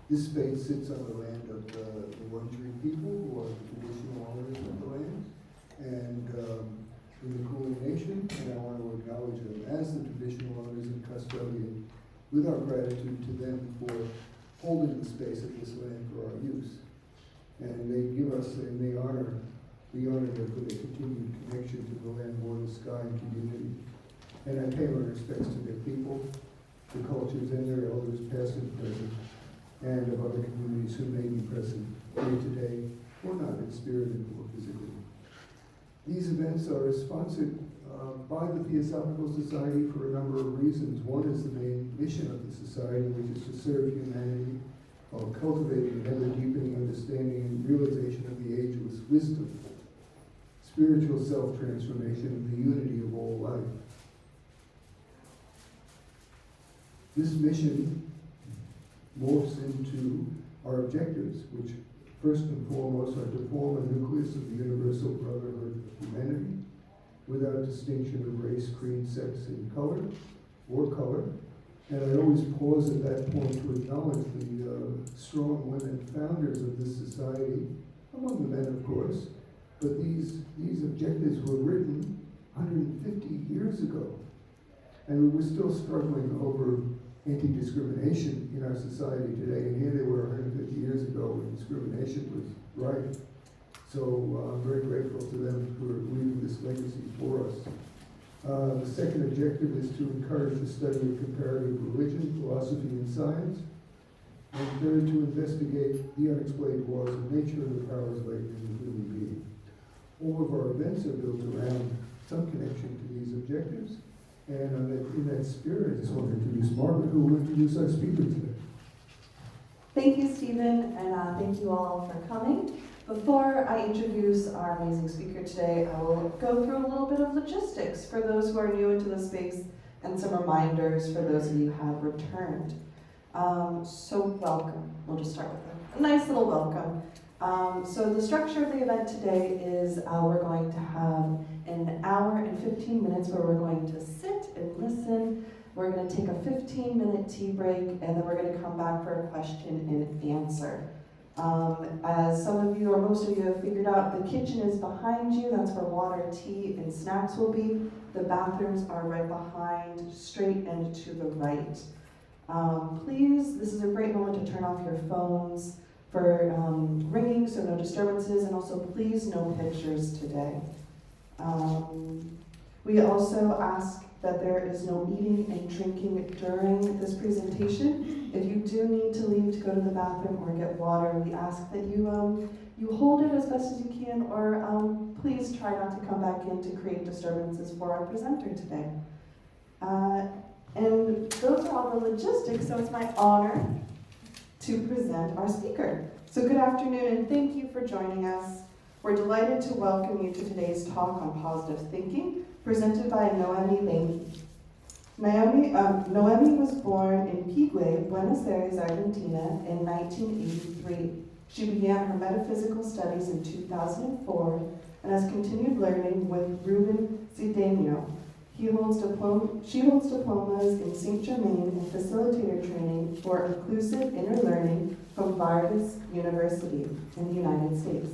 This space sits on the land of the Wandjiri people, who are the traditional owners of the land, and in the Kulin Nation, and I want to acknowledge them as the traditional owners and custodian, with our gratitude to them for holding the space of this land for our use. And they give us, and they honor, we honor them for their continued connection to the land, water, sky, and community. And I pay my respects to their people, the cultures, and their elders, past and present, and of other communities who may be present here today, or not in spirit or physically. These events are sponsored by the Theosophical Society for a number of reasons. One is the main mission of the society, which is to serve humanity while cultivating an ever-deepening understanding and realization of the ageless wisdom, spiritual self-transformation, and the unity of all life. This mission morphs into our objectives, which first and foremost are to form a nucleus of the universal brotherhood of humanity, without distinction of race, creed, sex, and color. And I always pause at that point to acknowledge the strong women founders of this society, among the men, of course. But these objectives were written 150 years ago, and we're still struggling over anti-discrimination in our society today. And here they were 150 years ago when discrimination was right. So I'm very grateful to them for leaving this legacy for us. The second objective is to encourage the study of comparative religion, philosophy, and science. And third, to investigate the unexplained laws of nature and the powers latent in the human being. All of our events are built around some connection to these objectives. And in that spirit, I just want to introduce Margaret, who will introduce our speaker today. Thank you, Stephen, and thank you all for coming. Before I introduce our amazing speaker today, I will go through a little bit of logistics for those who are new into the space and some reminders for those of you who have returned. So welcome. We'll just start with a nice little welcome. So the structure of the event today is we're going to have an hour and 15 minutes where we're going to sit and listen. We're going to take a 15-minute tea break, and then we're going to come back for a question and answer. As some of you or most of you have figured out, the kitchen is behind you. That's where water, tea, and snacks will be. The bathrooms are right behind, straight and to the right. Please, this is a great moment to turn off your phones for ringing, so no disturbances, and also please no pictures today. We also ask that there is no eating and drinking during this presentation. If you do need to leave to go to the bathroom or get water, we ask that you hold it as best as you can, or please try not to come back in to create disturbances for our presenter today. And those are all the logistics, so it's my honor to present our speaker. So good afternoon, and thank you for joining us. We're delighted to welcome you to today's talk on positive thinking, presented by Noemi Banchi. Noemi was born in Pigue, Buenos Aires, Argentina in 1983. She began her metaphysical studies in 2004 and has continued learning with Ruben Zidane. She holds diplomas in St. Germain and facilitator training for inclusive inner learning from Vargas University in the United States.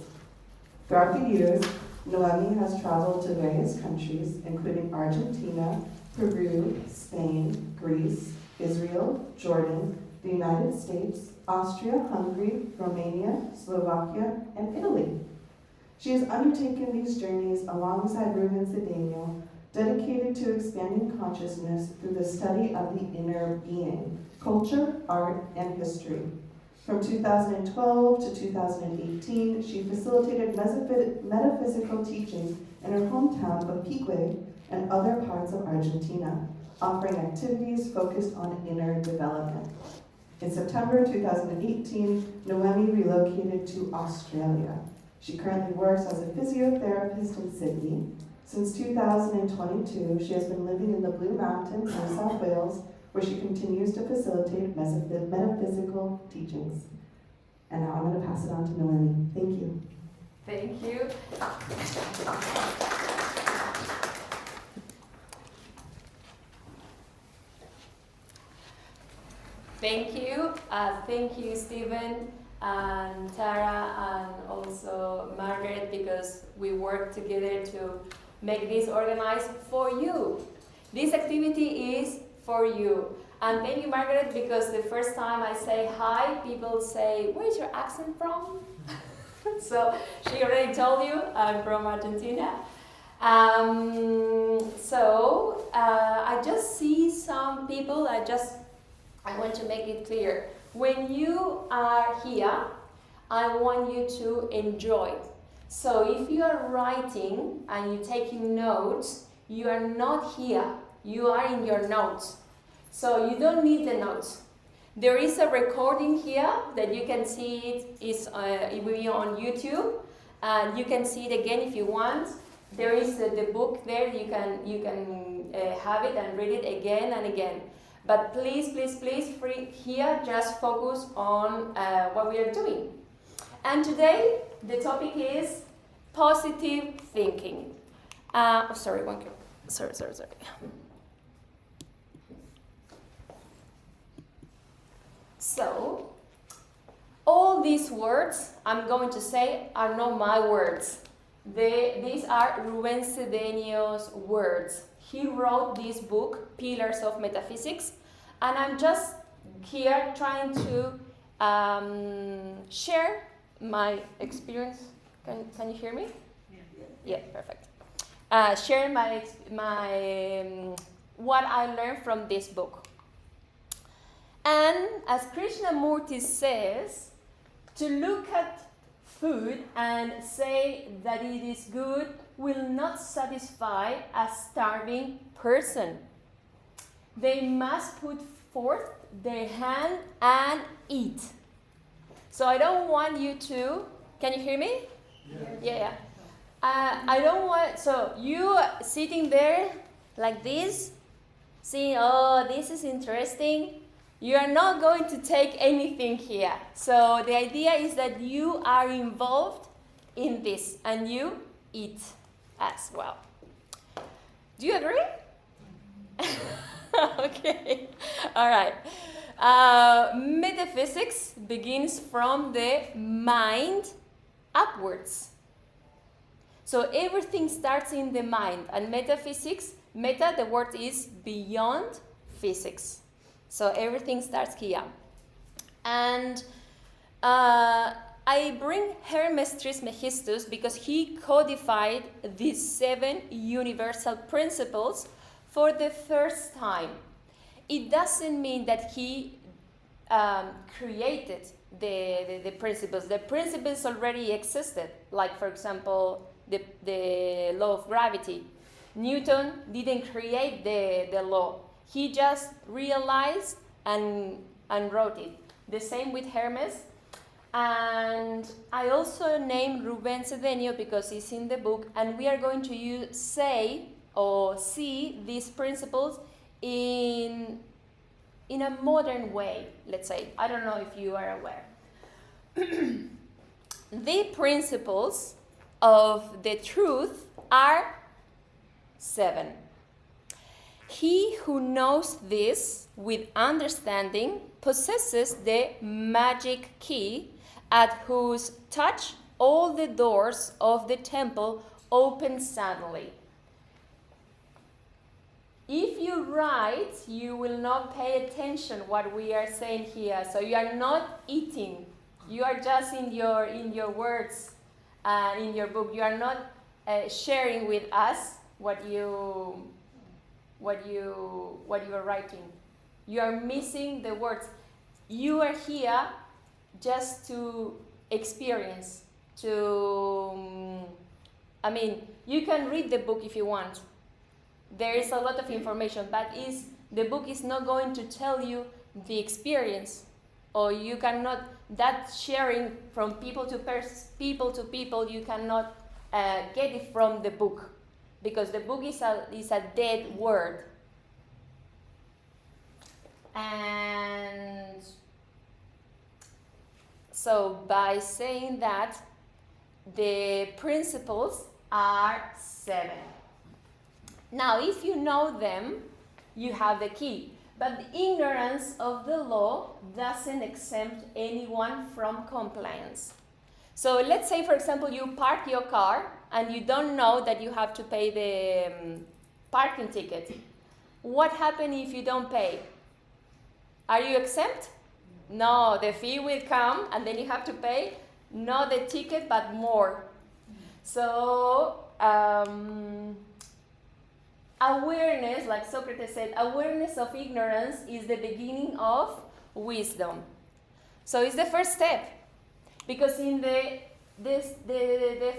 Throughout the years, Noemi has traveled to various countries, including Argentina, Peru, Spain, Greece, Israel, Jordan, the United States, Austria, Hungary, Romania, Slovakia, and Italy. She has undertaken these journeys alongside Ruben Zidane, dedicated to expanding consciousness through the study of the inner being, culture, art, and history. From 2012 to 2018, she facilitated metaphysical teaching in her hometown of Pique and other parts of Argentina, offering activities focused on inner development. In September 2018, Noemi relocated to Australia. She currently works as a physiotherapist in Sydney. Since 2022, she has been living in the Blue Mountains, New South Wales, where she continues to facilitate metaphysical teachings. And now I'm going to pass it on to Noemi. Thank you. Thank you. Thank you. Thank you, Stephen and Tara and also Margaret, because we work together to make this organized for you. This activity is for you. And thank you, Margaret, because the first time I say hi, people say, where's your accent from? So she already told you I'm from Argentina. I just see some people, I want to make it clear. When you are here, I want you to enjoy. So if you are writing and you're taking notes, you are not here. You are in your notes. So you don't need the notes. There is a recording here that you can see it will be on YouTube. And you can see it again if you want. There is the book there. You can have it and read it again and again. But please, here just focus on what we are doing. And today the topic is positive thinking. Sorry. So, all these words I'm going to say are not my words. These are Rubén Cedeño's words. He wrote this book, Pillars of Metaphysics, and I'm just here trying to share my experience. Can you hear me? Yeah, perfect. Share my what I learned from this book. And as Krishnamurti says, to look at food and say that it is good will not satisfy a starving person. They must put forth their hand and eat. So I don't want you to, can you hear me? Yeah. I don't want, so you sitting there like this, saying, oh, this is interesting. You are not going to take anything here. So the idea is that you are involved in this and you eat as well. Do you agree? Okay. All right. Metaphysics begins from the mind upwards. So everything starts in the mind. And metaphysics, meta, the word is beyond physics. So everything starts here. And I bring Hermes Trismegistus because he codified these 7 universal principles for the first time. It doesn't mean that he created the principles. The principles already existed, like, for example, the law of gravity. Newton didn't create the law. He just realized and wrote it. The same with Hermes. And I also named Rubén Cedeño because he's in the book, and we are going to see these principles in a modern way, let's say. I don't know if you are aware. The principles of the truth are 7. He who knows this with understanding possesses the magic key at whose touch all the doors of the temple open suddenly. If you write, you will not pay attention what we are saying here. So you are not eating. You are just in your words, in your book. You are not sharing with us what you are writing. You are missing the words. You are here just to experience, you can read the book if you want. There is a lot of information, but the book is not going to tell you the experience, or you cannot, that sharing from people to people, you cannot get it from the book, because the book is a dead word. And so by saying that, the principles are 7. Now, if you know them, you have the key. But the ignorance of the law doesn't exempt anyone from compliance. So let's say, for example, you park your car and you don't know that you have to pay the parking ticket. What happens if you don't pay? Are you exempt? No, the fee will come and then you have to pay not the ticket but more. So awareness, like Socrates said, awareness of ignorance is the beginning of wisdom. So it's the first step. Because in the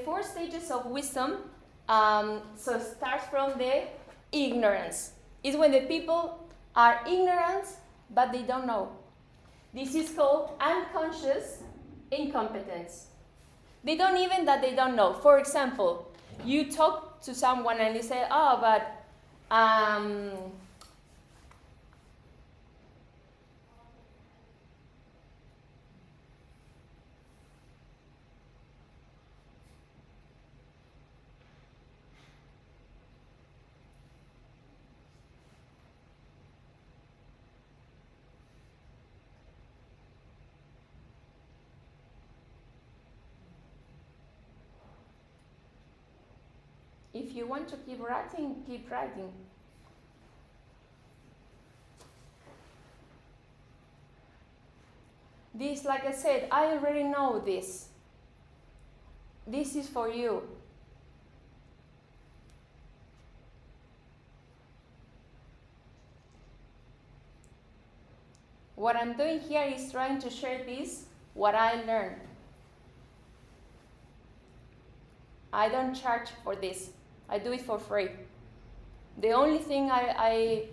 4 stages of wisdom, so it starts from the ignorance. It's when the people are ignorant, but they don't know. This is called unconscious incompetence. They don't even that they don't know. For example, you talk to someone and you say, oh, but if you want to keep writing, keep writing. This, like I said, I already know this. This is for you. What I'm doing here is trying to share this, what I learned. I don't charge for this. I do it for free. The only thing I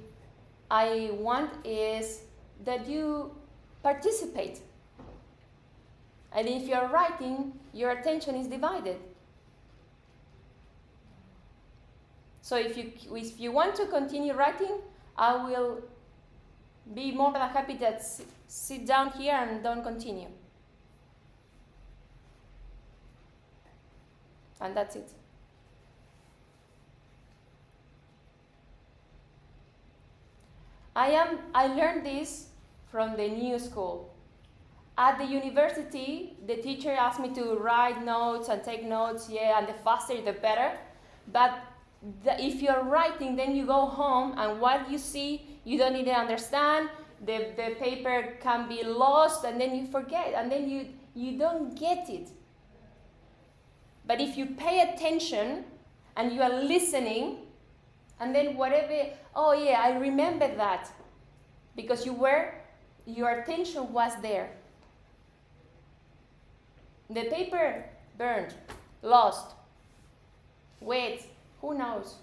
want is that you participate. And if you're writing, your attention is divided. So if you want to continue writing, I will be more than happy that sit down here and don't continue. And that's it. I learned this from the new school. At the university, the teacher asked me to write notes and take notes, and the faster the better. But if you're writing, then you go home and what you see, you don't even understand. The paper can be lost and then you forget and then you don't get it. But if you pay attention and you are listening, and then whatever, oh yeah, I remember that. Because your attention was there. The paper burned, lost, wet, who knows?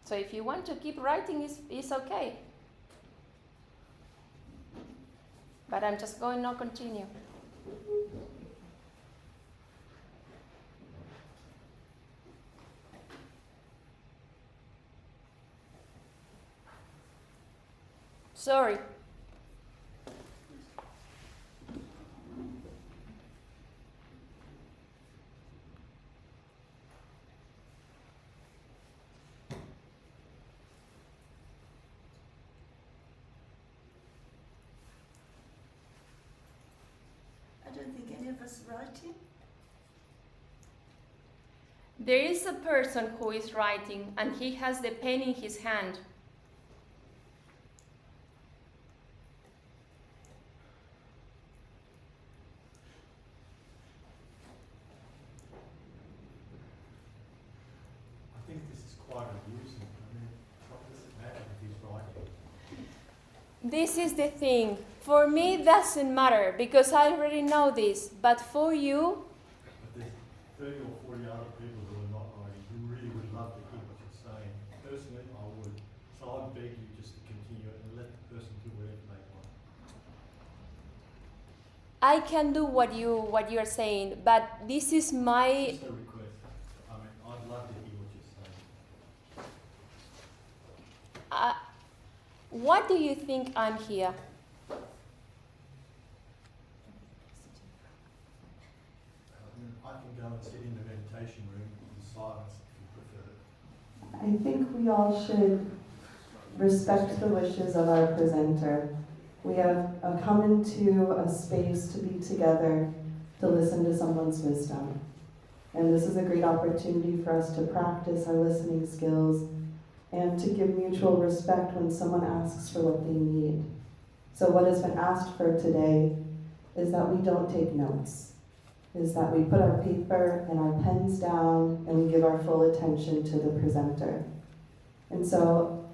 So if you want to keep writing, it's okay. But I'm just going to continue. Sorry. I don't think any of us writing. There is a person who is writing and he has the pen in his hand. I think this is quite amusing. I mean, what does it matter if he's writing? This is the thing. For me, it doesn't matter because I already know this. But for you, But there's 30 or 40 other people who are not writing who really would love to hear what you're saying. Personally, I would. So I'd beg you just to continue it and let the person do whatever they want. I can do what you're saying, but this is my Just a request. I mean, I'd love to hear what you're saying. what do you think I'm here? I think we all should respect the wishes of our presenter. We have come into a space to be together to listen to someone's wisdom. And this is a great opportunity for us to practice our listening skills and to give mutual respect when someone asks for what they need. So what has been asked for today is that we don't take notes, is that we put our paper and our pens down and we give our full attention to the presenter. And so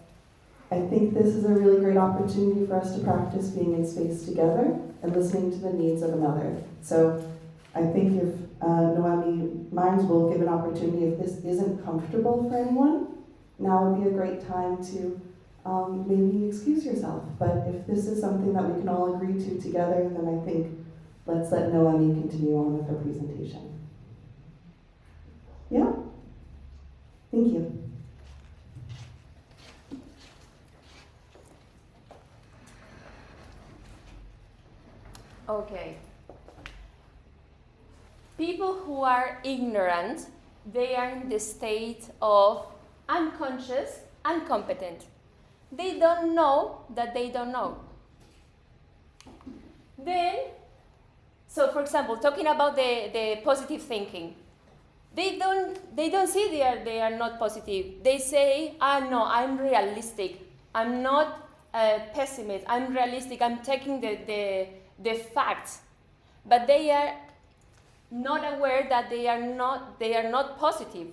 I think this is a really great opportunity for us to practice being in space together and listening to the needs of another. So I think if Noemi Minds will give an opportunity, if this isn't comfortable for anyone, now would be a great time to maybe excuse yourself. But if this is something that we can all agree to together, then I think let's let Noemi continue on with her presentation. Yeah? Thank you. Okay. People who are ignorant, they are in the state of unconscious, incompetent. They don't know that they don't know. Then, so for example, talking about the positive thinking, they don't see they are not positive. They say, no, I'm realistic. I'm not a pessimist. I'm realistic. I'm taking the facts. But they are not aware that they are not positive.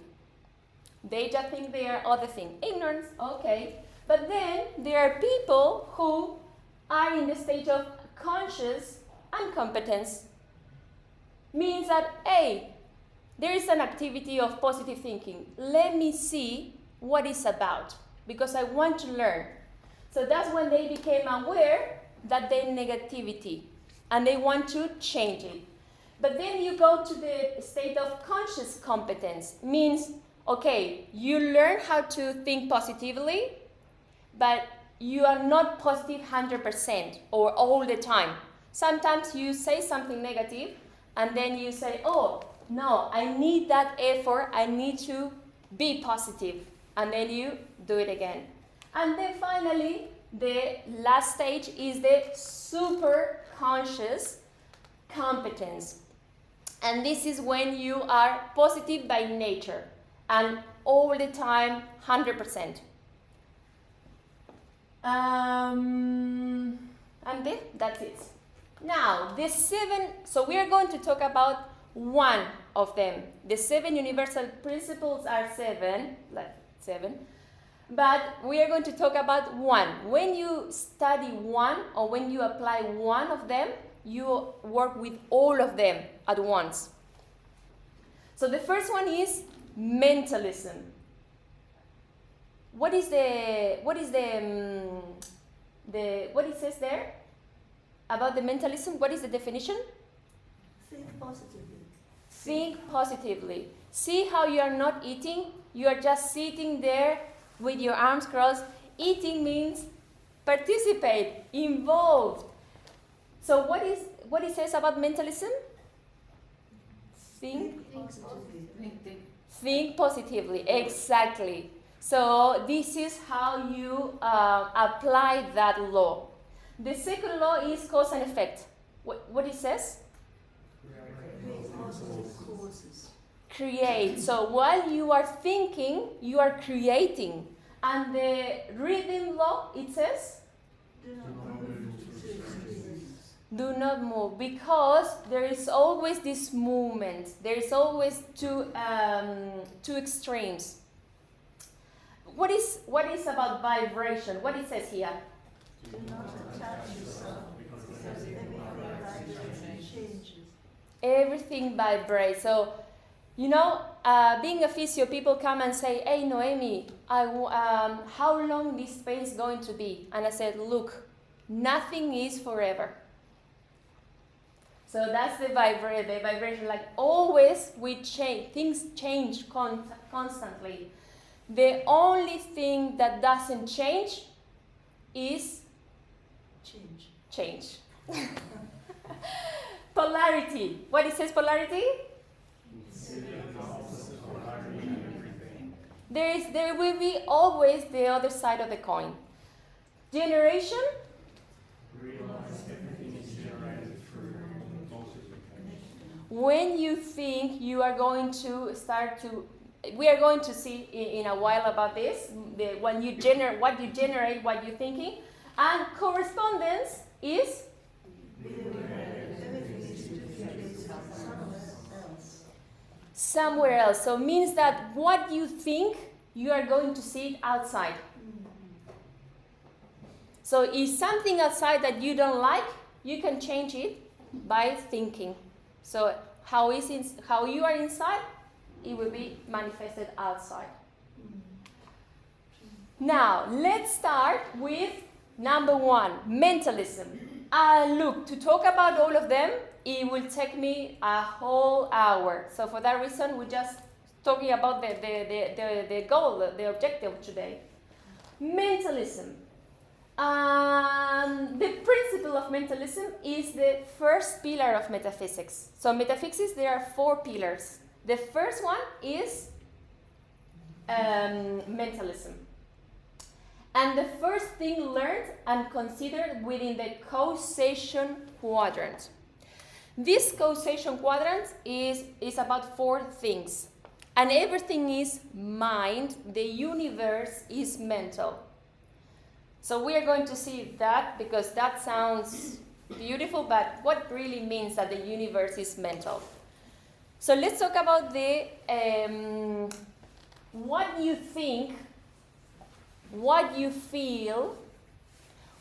They just think they are other things. Ignorance, okay. But then there are people who are in the state of conscious incompetence. Means that, hey, there is an activity of positive thinking. Let me see what it's about, because I want to learn. So that's when they became aware that their negativity, and they want to change it. But then you go to the state of conscious competence. Means, okay, you learn how to think positively, but you are not positive 100% or all the time. Sometimes you say something negative, and then you say, oh, no, I need that effort, I need to be positive. And then you do it again. And then finally, the last stage is the super conscious competence. And this is when you are positive by nature and all the time 100%. And that's it. Now, the 7, so we are going to talk about one of them. The 7 universal principles are 7, but we are going to talk about one. When you study one, or when you apply one of them, you work with all of them at once. So the first one is mentalism. What it says there about the mentalism? What is the definition? Think positively. Think positively. See how you are not eating? You are just sitting there with your arms crossed. Eating means participate, involved. So what it says about mentalism? Think positively. Think positively, exactly. So this is how you apply that law. The second law is cause and effect. What it says? Causes. Create. So while you are thinking, you are creating. And the rhythm law, it says? Do not move to extremes. Do not move, because there is always this movement. There is always two extremes. What is about vibration? What it says here? Do not attach yourself because every vibration changes. Everything vibrates. So, being a physio, people come and say, "Hey, Noemi, how long this pain is going to be?" And I said, "Look, nothing is forever." So that's the vibration. Like always, we change. Things change constantly. The only thing that doesn't change is change. Polarity. What it says, polarity? There will be always the other side of the coin. Generation, Realize everything is generated through multiplication. when you think you are going to start to, we are going to see in a while about this, when you what you generate, what you're thinking, and correspondence is somewhere else. So it means that what you think, you are going to see it outside. So if something outside that you don't like, you can change it by thinking. So how you are inside, it will be manifested outside. Now, let's start with number 1, mentalism. Look, to talk about all of them, it will take me a whole hour. So for that reason, we're just talking about the goal, the objective today. Mentalism. The principle of mentalism is the first pillar of metaphysics. So metaphysics, there are 4 pillars. The first one is mentalism. And the first thing learned and considered within the causation quadrant. This causation quadrant is about 4 things. And everything is mind, the universe is mental. So we are going to see that because that sounds beautiful, but what really means that the universe is mental? So let's talk about the what you think, what you feel,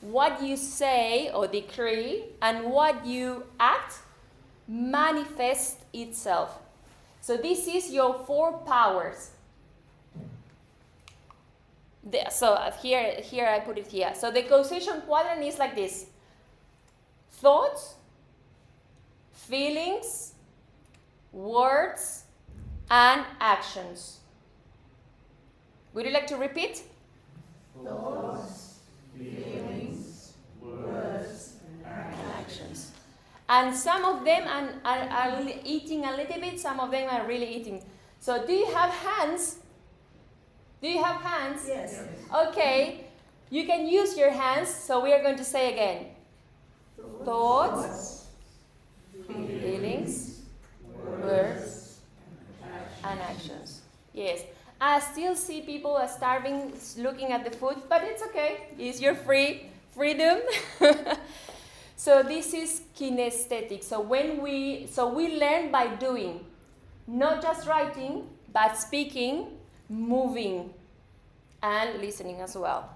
what you say or decree, and what you act manifests itself. So this is your 4 powers. Here I put it here. So the causation quadrant is like this: thoughts, feelings, words, and actions. Would you like to repeat? Thoughts, feelings, words, and Actions. And some of them are eating a little bit, some of them are really eating. So do you have hands? Do you have hands? Yes. Okay, you can use your hands. So we are going to say again: thoughts, feelings, words, and actions. Yes. I still see people are starving, looking at the food, but it's okay. It's your freedom. So this is kinesthetic. So we learn by doing, not just writing, but speaking, moving, and listening as well.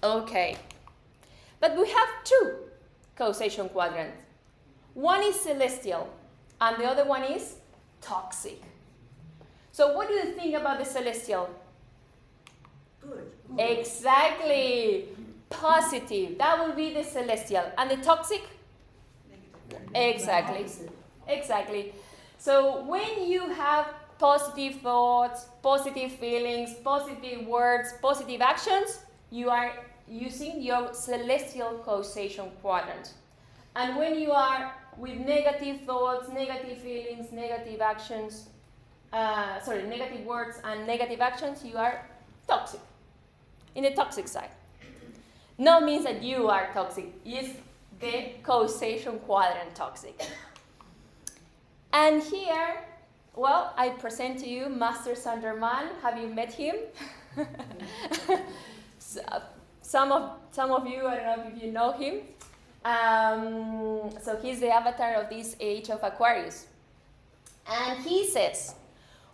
Okay. But we have 2 causation quadrants. One is celestial, and the other one is toxic. So what do you think about the celestial? Good. Exactly. Positive. That will be the celestial. And the toxic? Exactly. Exactly. So when you have positive thoughts, positive feelings, positive words, positive actions, you are using your celestial causation quadrant. And when you are with negative thoughts, negative feelings, negative actions, negative words and negative actions, you are toxic. In the toxic side. No means that you are toxic. It's the causation quadrant toxic. And here, well, I present to you Master Sanderman. Have you met him? Some of you, I don't know if you know him. So he's the avatar of this age of Aquarius. And he says,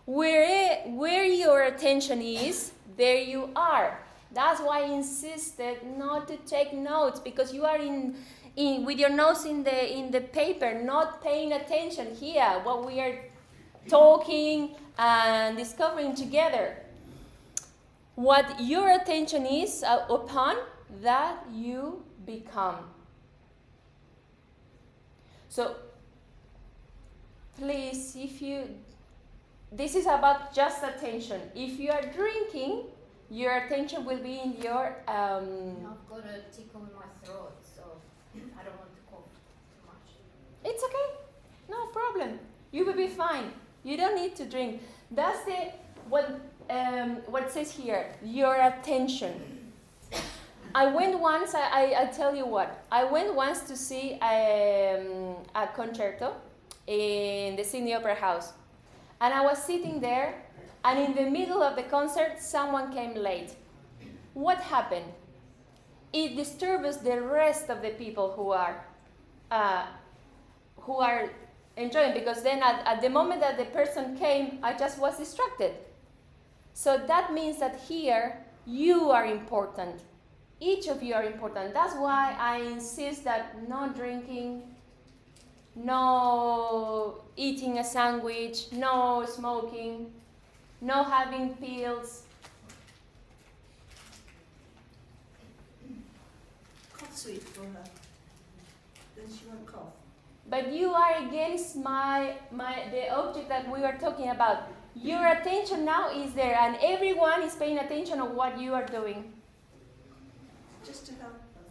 where your attention is, there you are. That's why I insisted not to take notes, because you are in with your nose in the paper, not paying attention here, what we are talking and discovering together. What your attention is upon, that you become. So please, this is about just attention. If you are drinking, your attention will be in your I've got a tickle in my throat, so I don't want to cough too much. It's okay, no problem. You will be fine. You don't need to drink. That's what it says here, your attention. I went once, I tell you what, I went once to see a concerto in the Sydney Opera House. And I was sitting there, and in the middle of the concert, someone came late. What happened? It disturbs the rest of the people who are enjoying, because then at the moment that the person came, I just was distracted. So that means that here, you are important. Each of you are important. That's why I insist that no drinking, no eating a sandwich, no smoking, no having pills. Cough sweet for her. Then she won't cough. But you are against the object that we are talking about. Your attention now is there, and everyone is paying attention on what you are doing. Just to help her.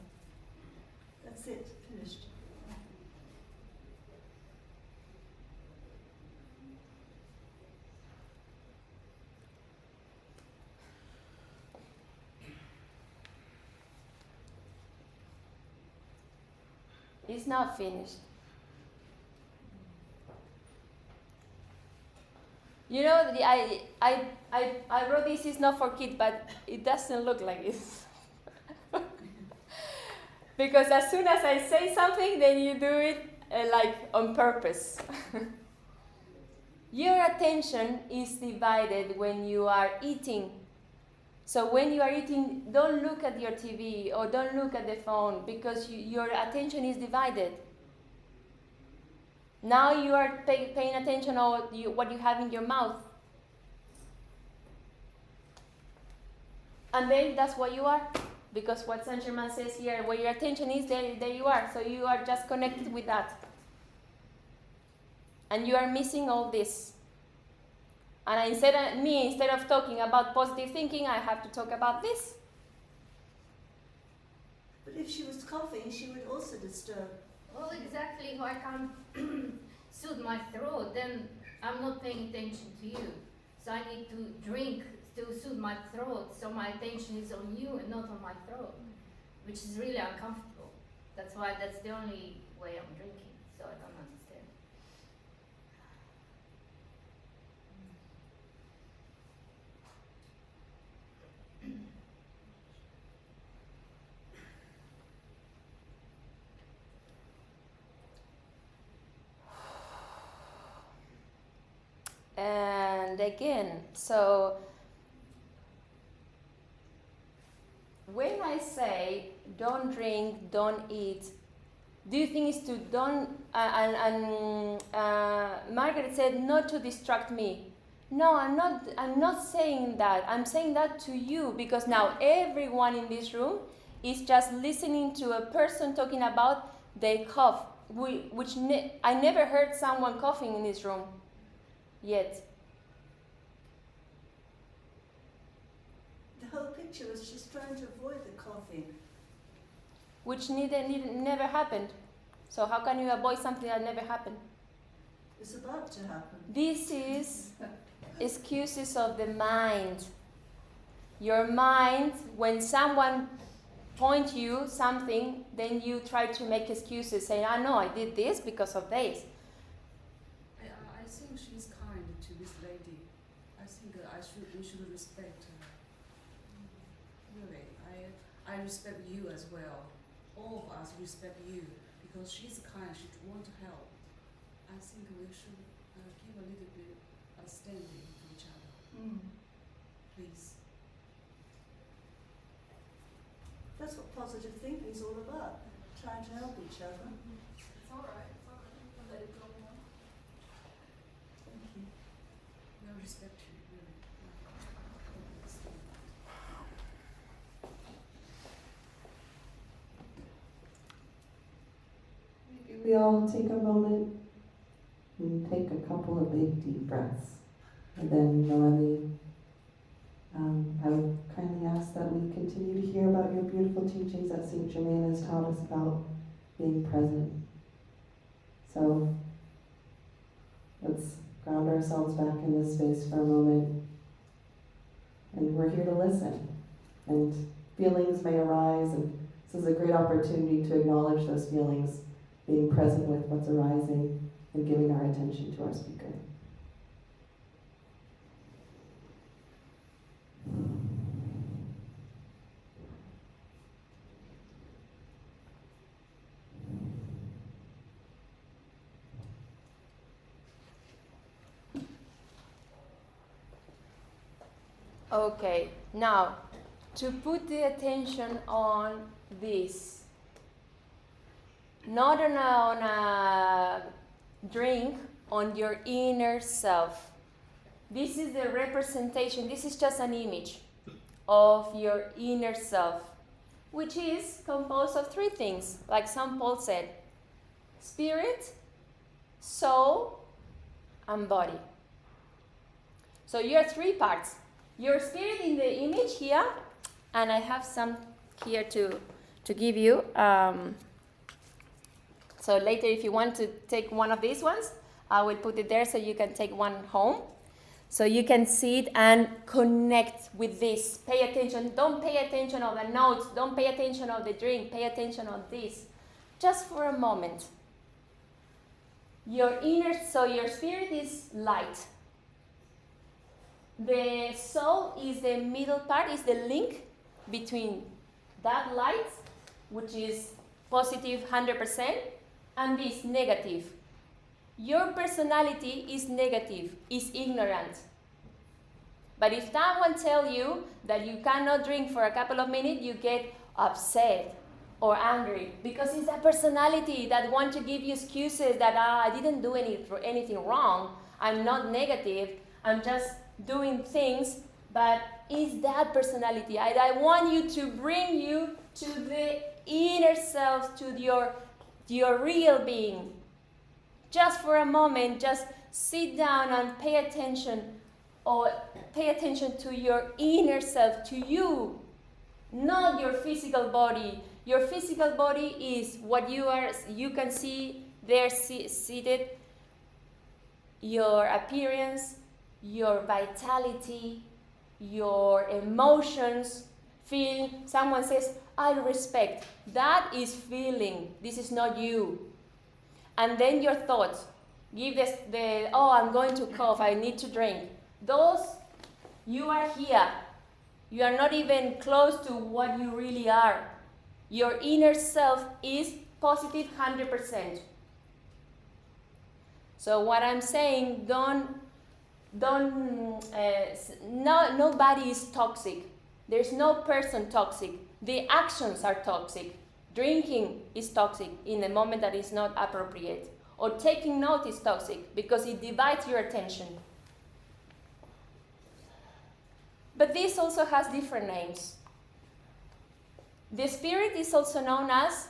That's it. Finished. It's not finished. You know, I wrote this is not for kids, but it doesn't look like it. Because as soon as I say something, then you do it like on purpose. Your attention is divided when you are eating. So when you are eating, don't look at your TV or don't look at the phone, because your attention is divided. Now you are paying attention on what you have in your mouth. And then that's what you are. Because what Saint Germain says here, where your attention is, there you are. So you are just connected with that. And you are missing all this. And instead of talking about positive thinking, I have to talk about this. But if she was coughing, she would also disturb. Well, exactly. If I can't soothe my throat, then I'm not paying attention to you. So I need to drink to soothe my throat, so my attention is on you and not on my throat, which is really uncomfortable. That's why that's the only way I'm drinking, so I don't understand. And again, so when I say don't drink, don't eat, do you think it's to don't, Margaret said not to distract me. No, I'm not saying that. I'm saying that to you, because now everyone in this room is just listening to a person talking about they cough, which I never heard someone coughing in this room yet. The whole picture was she's trying to avoid the coughing. Which never happened. So how can you avoid something that never happened? It's about to happen. This is excuses of the mind. Your mind, when someone points you something, then you try to make excuses, saying, "I know I did this because of this." I think she's kind to this lady. I think we should respect her. Really, I respect you as well. All of us respect you because she's kind. She wants to help. I think we should give a little bit of standing to each other. Please. That's what positive thinking is all about. Trying to help each other. It's all right. I'll let it go now. Thank you. We respect you, really. Maybe we all take a moment and take a couple of big deep breaths. And then Noemi, I would kindly ask that we continue to hear about your beautiful teachings that St. Germain has taught us about being present. So let's ground ourselves back in this space for a moment. And we're here to listen. And feelings may arise, and this is a great opportunity to acknowledge those feelings, being present with what's arising and giving our attention to our speaker. Okay, now to put the attention on this, not on a drink, on your inner self. This is the representation, this is just an image of your inner self, which is composed of three things, like St. Paul said: spirit, soul, and body. So you are three parts. Your spirit in the image here, and I have some here to give you. So later, if you want to take one of these ones, I will put it there so you can take one home. So you can see it and connect with this. Pay attention. Don't pay attention of the notes. Don't pay attention of the drink. Pay attention of this. Just for a moment. Your spirit is light. The soul is the middle part, is the link between that light, which is positive 100%, and this negative. Your personality is negative, is ignorant. But if someone tells you that you cannot drink for a couple of minutes, you get upset or angry, because it's a personality that wants to give you excuses that I didn't do anything wrong, I'm not negative, I'm just doing things. But it's that personality. I want you to bring you to the inner self, to your real being. Just for a moment, just sit down and pay attention to your inner self, to you, not your physical body. Your physical body is what you are. You can see there seated, your appearance, your vitality, your emotions. Feel, someone says, I respect. That is feeling. This is not you. And then your thoughts. Give oh, I'm going to cough, I need to drink. Those, you are here. You are not even close to what you really are. Your inner self is positive 100%. So what I'm saying, nobody is toxic. There's no person toxic. The actions are toxic. Drinking is toxic in the moment that is not appropriate. Or taking note is toxic because it divides your attention. But this also has different names. The spirit is also known as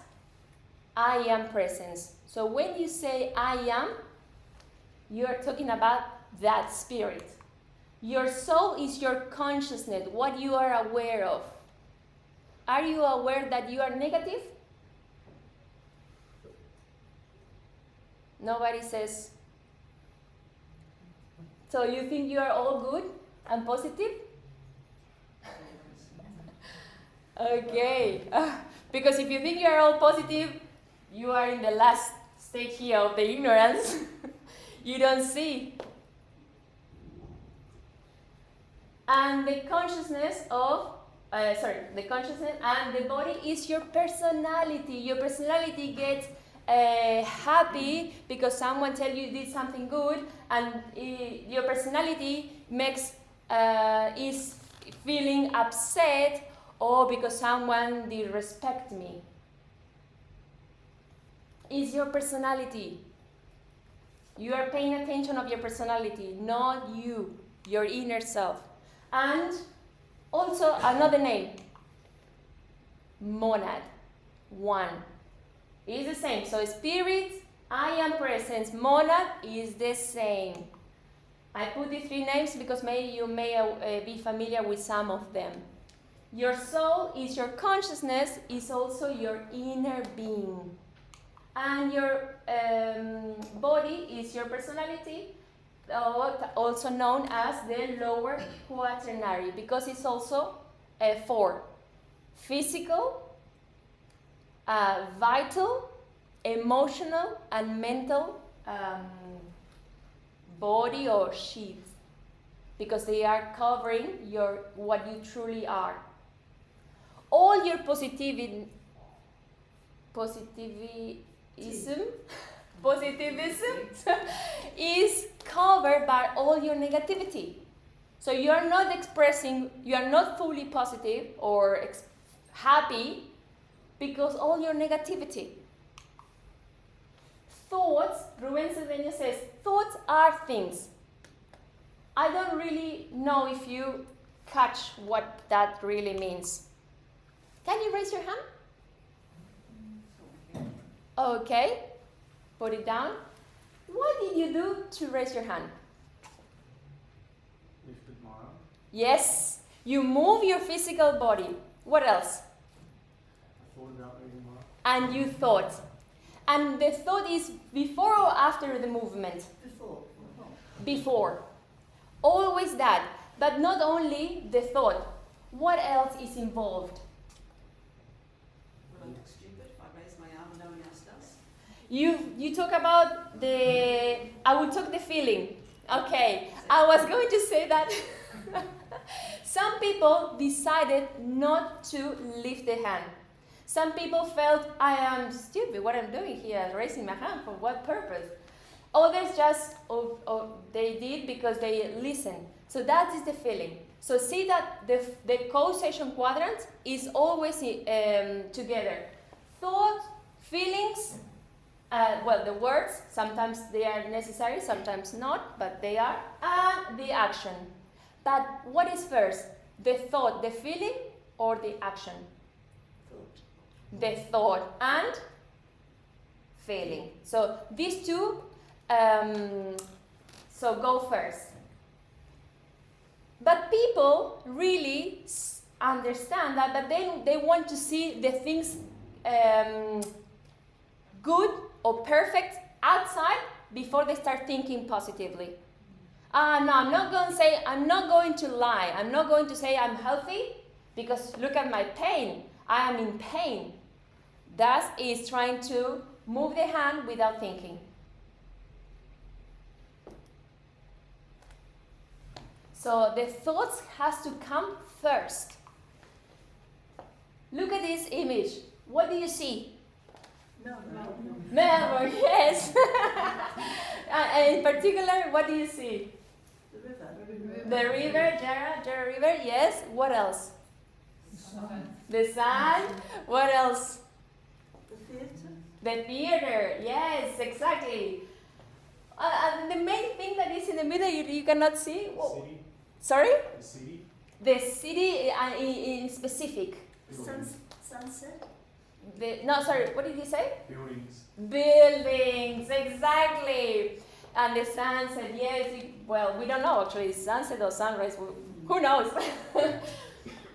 I am presence. So when you say I am, you are talking about that spirit. Your soul is your consciousness, what you are aware of. Are you aware that you are negative? Nobody says. So you think you are all good and positive? Okay. Because if you think you are all positive, you are in the last stage here of the ignorance. You don't see. And the consciousness the consciousness and the body is your personality. Your personality gets happy because someone tells you did something good, and your personality is feeling upset, or because someone disrespect me. Is your personality. You are paying attention of your personality, not you, your inner self. And also another name, monad, one. Is the same. So spirit, I am presence, monad is the same. I put the three names because maybe you may be familiar with some of them. Your soul is your consciousness, is also your inner being. And your body is your personality, also known as the lower quaternary, because it's also for physical, vital, emotional, and mental body or sheath, because they are covering what you truly are. All your positivism is covered by all your negativity. So you are not expressing, you are not fully positive or happy because all your negativity. Thoughts, Rubén Cedeño says, thoughts are things. I don't really know if you catch what that really means. Can you raise your hand? Okay, put it down. What did you do to raise your hand? Lifted my arm. Yes, you move your physical body. What else? I thought about moving my arm. And you thought. And the thought is before or after the movement? Before. Before. Always that. But not only the thought. What else is involved? Will I look stupid if I raise my arm and no one else does? You talk about I will talk the feeling. Okay, I was going to say that. Some people decided not to lift the hand. Some people felt, I am stupid, what I'm doing here, raising my hand, for what purpose? Others just, they did because they listened. So that is the feeling. So see that the causation quadrant is always together. Thought, feelings, the words, sometimes they are necessary, sometimes not, but they are, and the action. But what is first? The thought, the feeling, or the action? The thought and feeling. So these two, so go first. But people really understand that, but they want to see the things good or perfect outside before they start thinking positively. No, I'm not going to lie. I'm not going to say I'm healthy because look at my pain. I am in pain. That is trying to move the hand without thinking. So the thoughts has to come first. Look at this image. What do you see? Melbourne, yes. In particular, what do you see? The river. The river, Jara River, yes. What else? The sun. What else? The theatre. The theater, yes, exactly. And the main thing that is in the middle you cannot see. Whoa. City. Sorry? The city. The city in specific. Sunset. What did you say? Buildings. Buildings, exactly. And the sunset, yes. We don't know actually, sunset or sunrise, who knows?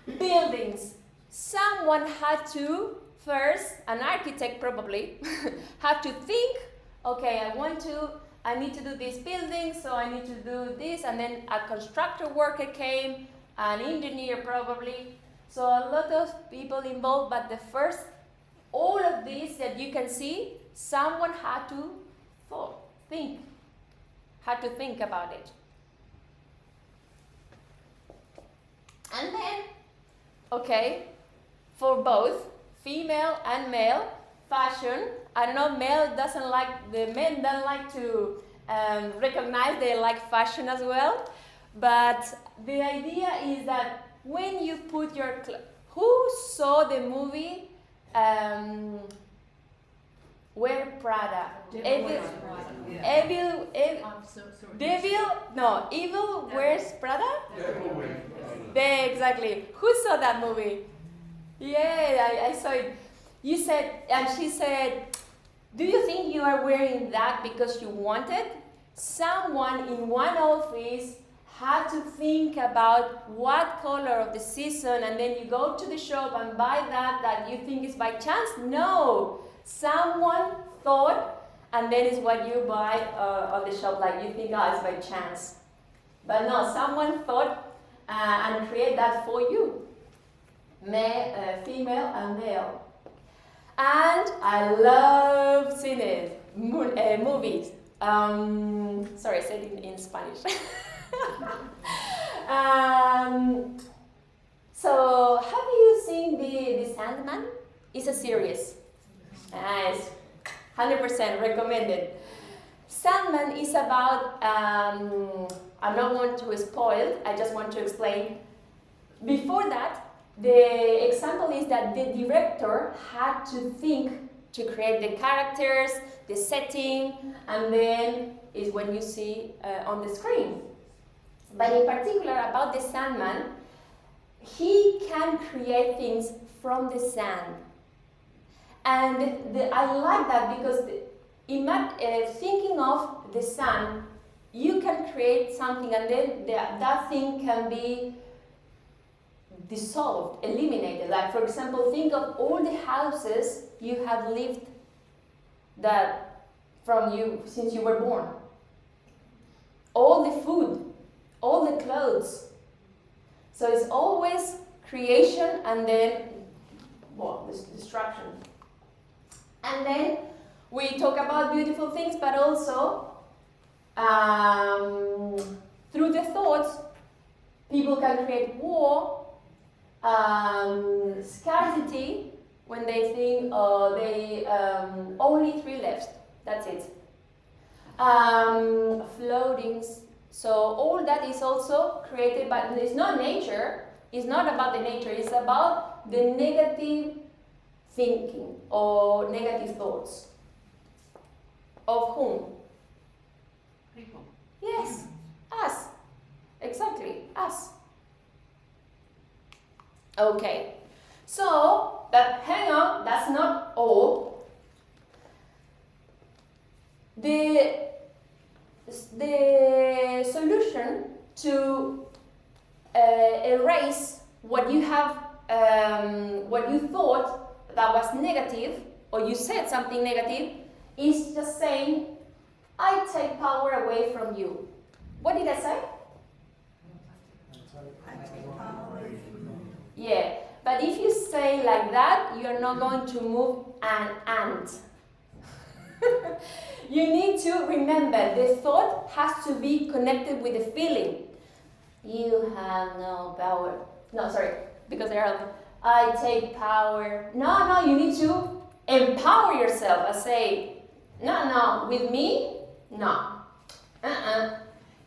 Buildings. Someone had to, first, an architect probably, had to think, okay, I need to do this building, so I need to do this, and then a constructor worker came, an engineer probably. So a lot of people involved, but the first, all of this that you can see, someone had to think about it. And then, okay, for both female and male, fashion, I don't know, the men don't like to recognize they like fashion as well, but the idea is that when you put your who saw the movie Wear Prada? Evil Wears Prada? Exactly. Who saw that movie? Yeah, I saw it. You said, and she said, do you think you are wearing that because you wanted? Someone in one office had to think about what color of the season, and then you go to the shop and buy that you think is by chance? No. Someone thought and then it's what you buy on the shop, like you think, oh, it's by chance. But no, someone thought and created that for you. Female and male. And I love seeing it. Movies. Sorry, I said it in Spanish. So, have you seen the Sandman? It's a series. Nice. 100% recommended. Sandman is about, I'm not going to spoil, I just want to explain. Before that, the example is that the director had to think to create the characters, the setting, and then is when you see on the screen. But in particular about the Sandman, he can create things from the sand. And I like that because thinking of the sun, you can create something and then that thing can be dissolved, eliminated. Like for example, think of all the houses you have lived that from you since you were born. All the food, all the clothes. So it's always creation and then, this destruction. And then we talk about beautiful things, but also through the thoughts, people can create war, scarcity, when they think they only 3 left, that's it. Floatings. So all that is also created, but it's not nature. It's not about the nature. It's about the negative thinking or negative thoughts. Of whom? People. Yes, us. Exactly, us. Okay. So, hang on, that's not all. The solution to erase what you have, what you thought that was negative, or you said something negative, is just saying, I take power away from you. What did I say? I take power away from you. Yeah, but if you say like that, you're not going to move an ant. You need to remember, the thought has to be connected with the feeling. You have no power. No, sorry, because they're I take power. No, you need to empower yourself. I say, no, with me, no.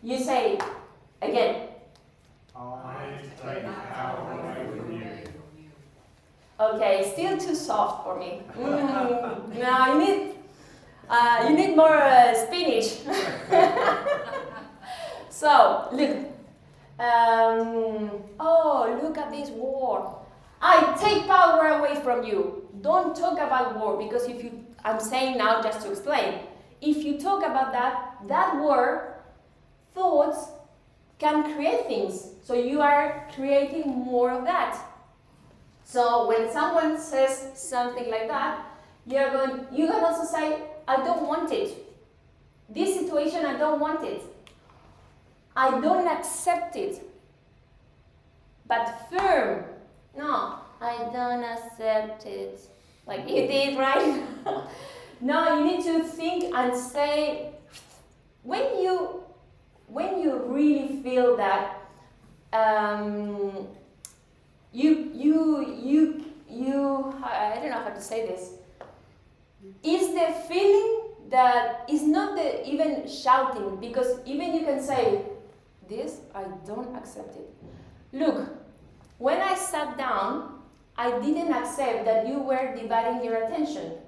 You say, again. I take power away from you. Okay, still too soft for me. No, you need more spinach. So, look. Look at this war. I take power away from you. Don't talk about war, because I'm saying now just to explain. If you talk about that war, thoughts can create things. So you are creating more of that. So when someone says something like that, you can also say, I don't want it. This situation, I don't want it. I don't accept it. But firm. No, I don't accept it. Like you did, right? No, you need to think and say, when you really feel that I don't know how to say this. Is the feeling that is not even shouting, because even you can say, this, I don't accept it. Look, when I sat down, I didn't accept that you were dividing your attention.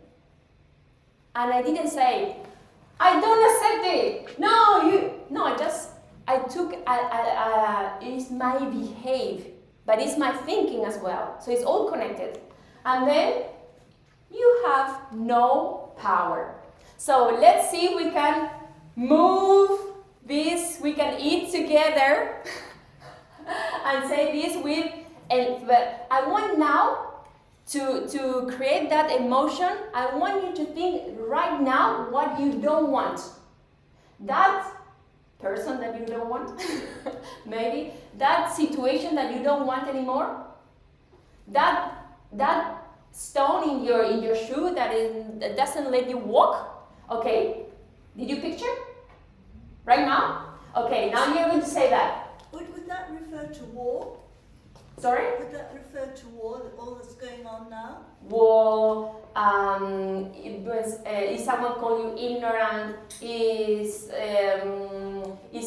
And I didn't say, I don't accept it. It's my behave, but it's my thinking as well. So it's all connected. And then you have no power. So let's see if we can move this, we can eat together and say this but I want now to create that emotion, I want you to think right now what you don't want. That person that you don't want, maybe, that situation that you don't want anymore, that stone in your shoe that doesn't let you walk. Okay, did you picture? Right now? Okay, now you're going to say that. Would that refer to war? Sorry? Would that refer to war, all that's going on now? War, if someone call you ignorant, if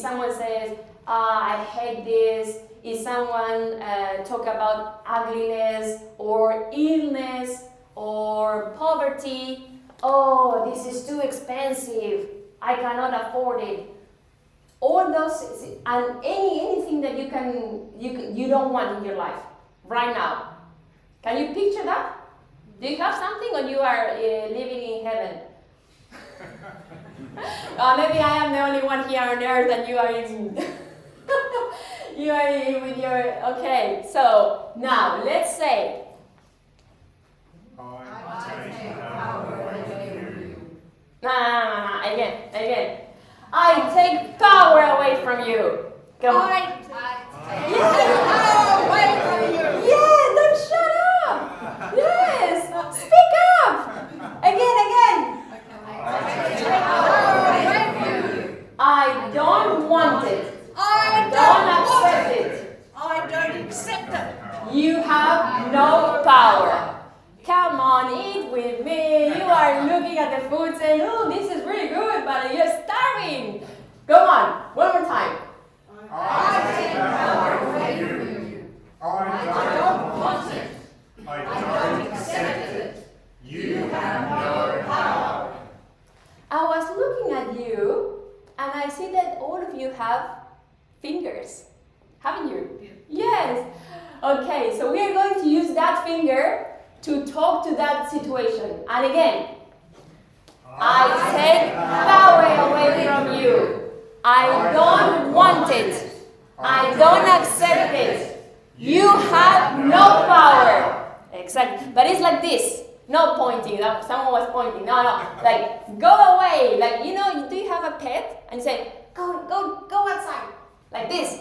someone says, I hate this, if someone talk about ugliness or illness or poverty, oh, this is too expensive, I cannot afford it. All those, and anything that you don't want in your life right now. Can you picture that? Do you have something, or you are living in heaven? Maybe I am the only one here on earth, and you are in. You are in with your. Okay, so now let's say. I take power away from you. No. Again. I take power away from you. Come on. I take power away from you. Yeah, don't shut up. Yes, speak up. Again. I take power away from you. I don't want it. I Don't don't accept want it. I don't accept it. You have no power. Come on, eat with me. You are looking at the food saying, oh, this is really good, but you're starving. Come on, one more time. I take power away from you. I don't want it. I don't accept it. You have no power. I was looking at you, and I see that all of you have fingers. Haven't you? Yes. Okay, so we are going to use that finger to talk to that situation. And again, I take power away from you. I don't want it. I don't accept it. You have no power. Exactly. But it's like this. No pointing. Someone was pointing. No. Like, go away. Like, do you have a pet? And you say, go outside. Like this.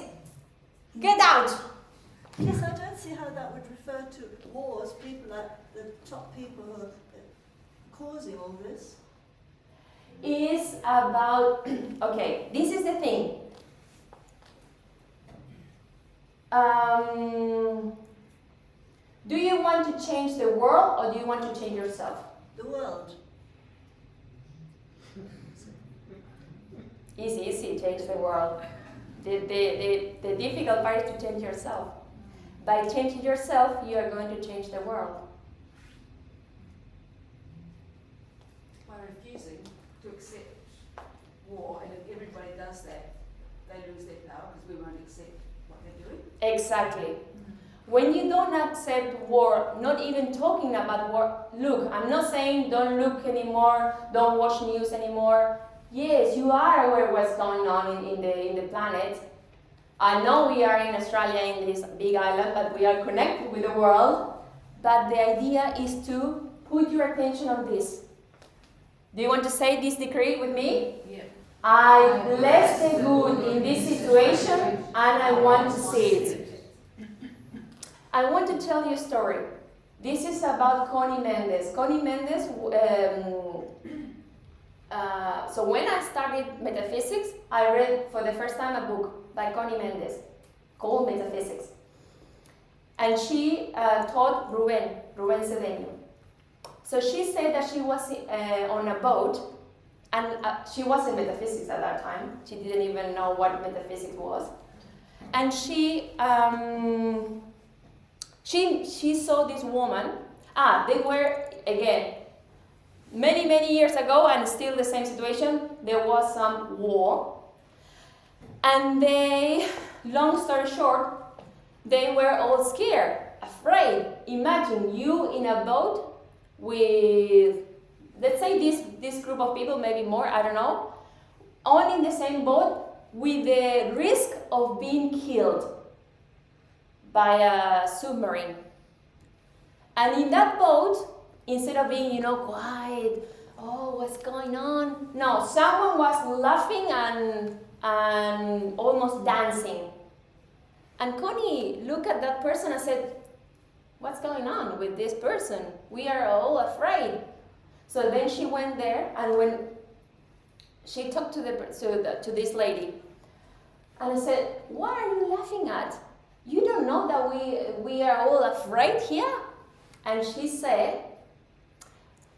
Get out. Yes, I don't see how that would refer to wars, people like the top people who are causing all this. Is about, okay, this is the thing. Do you want to change the world, or do you want to change yourself? The world. Easy, change the world. The difficult part is to change yourself. By changing yourself, you are going to change the world. By refusing to accept war, and if everybody does that, they lose their power because we won't accept what they're doing. Exactly. When you don't accept war, not even talking about war, look, I'm not saying don't look anymore, don't watch news anymore. Yes, you are aware of what's going on in the planet. I know we are in Australia, in this big island, but we are connected with the world. But the idea is to put your attention on this. Do you want to say this decree with me? Yeah. I bless the good in this situation, and I want to see it. I want to tell you a story. This is about Connie Mendes. Connie Mendes, so when I started Metaphysics, I read for the first time a book by Connie Mendes called Metaphysics. And she taught Ruben Cedeño. So she said that she was on a boat, and she was in metaphysics at that time. She didn't even know what metaphysics was. And she saw this woman. They were, again, many years ago, and still the same situation. There was some war. And they, long story short, they were all scared, afraid. Imagine you in a boat with, let's say this group of people, maybe more, I don't know, all in the same boat with the risk of being killed by a submarine. And in that boat, instead of being, quiet, oh, what's going on? No, someone was laughing and almost dancing. And Connie looked at that person and said, what's going on with this person? We are all afraid. So then she went there, and when she talked to this lady, and I said, what are you laughing at? You don't know that we are all afraid here? And she said,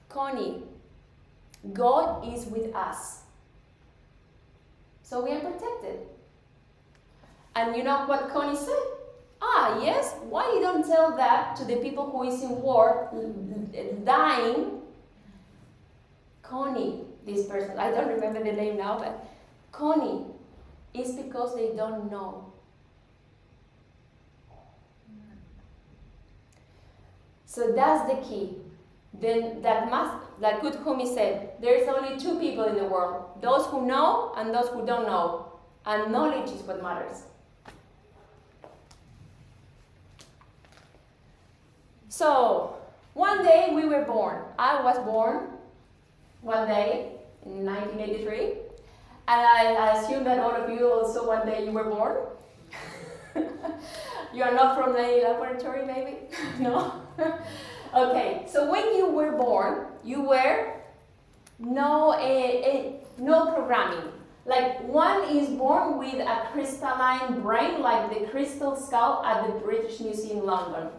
Connie, God is with us. So we are protected. And you know what Connie said? Yes, why you don't tell that to the people who is in war, dying? Connie, this person, I don't remember the name now, but Connie, it's because they don't know. So that's the key. Then like Good Humi said, there's only two people in the world, those who know and those who don't know. And knowledge is what matters. So, one day we were born. I was born one day in 1983. And I assume that all of you also one day you were born. You are not from the laboratory, maybe? No? Okay, so when you were born, you were no programming. Like one is born with a crystalline brain, like the crystal skull at the British Museum, London.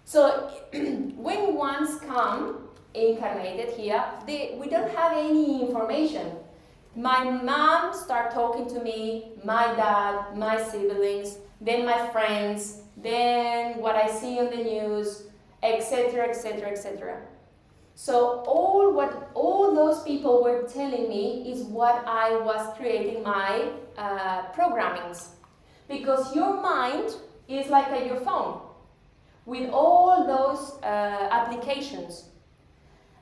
So when ones come incarnated here, we don't have any information. My mom started talking to me, my dad, my siblings, then my friends, then what I see on the news, etc., etc., etc. So all those people were telling me is what I was creating my programmings. Because your mind is like your phone, with all those applications.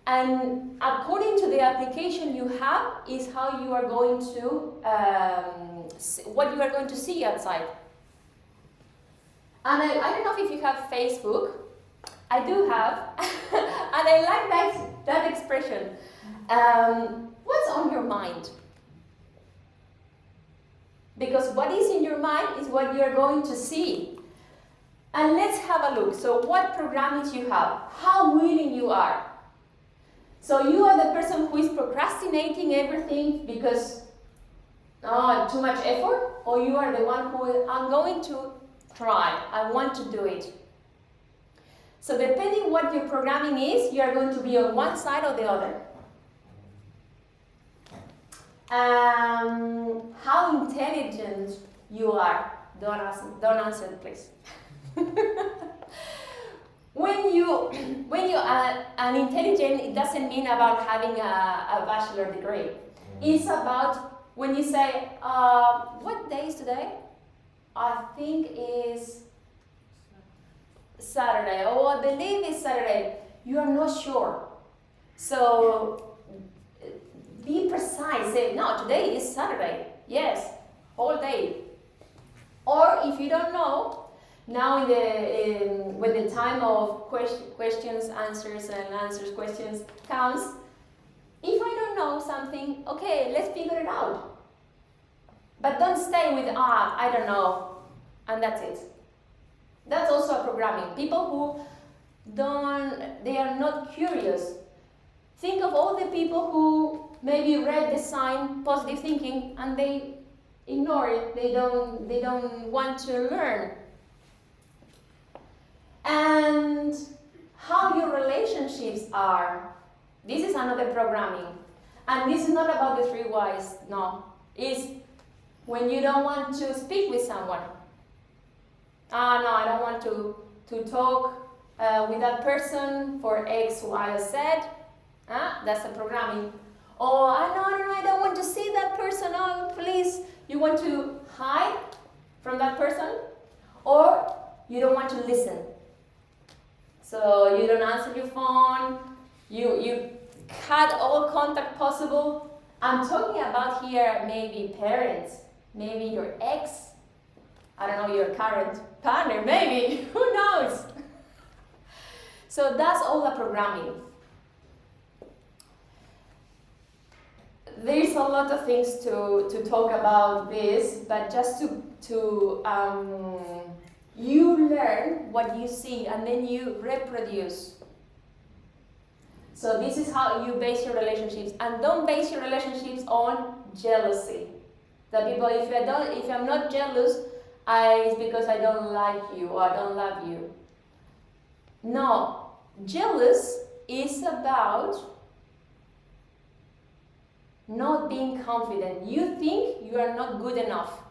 And according to the application you have is how you are going to, what you are going to see outside. And I don't know if you have Facebook. I do have, and I like that expression. What's on your mind? Because what is in your mind is what you are going to see. And let's have a look. So what programmings you have, how willing you are. So you are the person who is procrastinating everything because too much effort, or you are the one who I'm going to try, I want to do it. So depending what your programming is, you are going to be on one side or the other. How intelligent you are. Don't answer, please. When you are an intelligent, it doesn't mean about having a bachelor degree. It's about when you say, what day is today? I think is Saturday. Oh, I believe it's Saturday. You are not sure. So be precise. Say, no, today is Saturday. Yes, whole day. Or if you don't know, now when the time of questions, answers, and answers questions comes, if I don't know something, okay, let's figure it out. But don't stay with, I don't know, and that's it. That's also a programming. People who they are not curious. Think of all the people who maybe read the sign positive thinking and they ignore it. They don't want to learn. And how your relationships are. This is another programming. And this is not about the 3 whys, no. It's when you don't want to speak with someone. No, I don't want to talk with that person for X, Y, or Z. That's a programming. Or, no, I don't want to see that person. Oh, please. You want to hide from that person? Or you don't want to listen. So you don't answer your phone. You cut all contact possible. I'm talking about here maybe parents, maybe your ex, I don't know, your current partner, maybe, who knows? So that's all the programming. There's a lot of things to talk about this, but just to you learn what you see and then you reproduce. So this is how you base your relationships, and don't base your relationships on jealousy. The people, if I'm not jealous, it's because I don't like you or I don't love you. No, jealous is about not being confident. You think you are not good enough,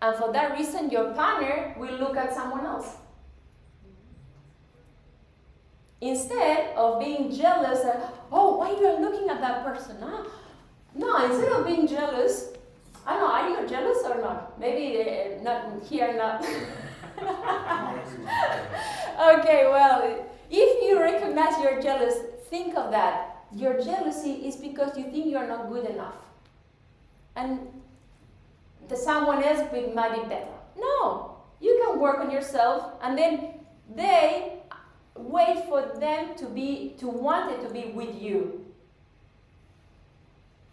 and for that reason your partner will look at someone else. Instead of being jealous, oh, why you are looking at that person? Huh? No, instead of being jealous, I don't know, are you jealous or not? Maybe not here, not. Okay, well, if you recognize you're jealous, think of that. Your jealousy is because you think you're not good enough. And someone else might be better. No, you can work on yourself, and then they wait for them to want it to be with you.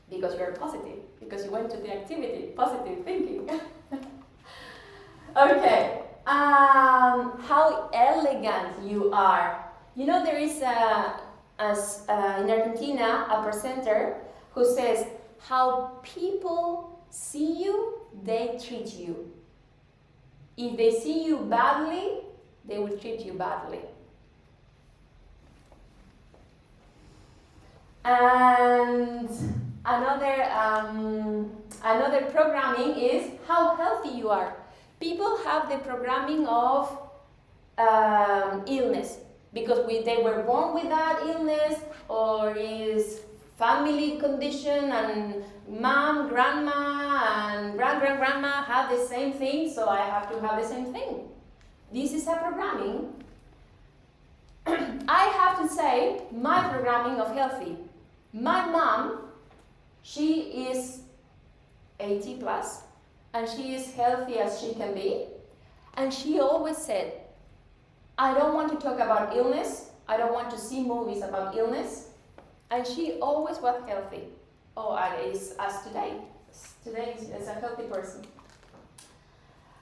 Because you're positive, because you went to the activity, positive thinking. Okay, how elegant you are. You know, there is in Argentina a presenter who says, how people see you, they treat you. If they see you badly, they will treat you badly. And another programming is how healthy you are. People have the programming of illness because they were born with that illness, or is family condition, and mom, grandma, and grandma have the same thing, so I have to have the same thing. This is a programming. I have to say, my programming of healthy. My mom, she is 80 plus, and she is healthy as she can be, and she always said, I don't want to talk about illness, I don't want to see movies about illness, and she always was healthy. Oh, as today. Today is a healthy person.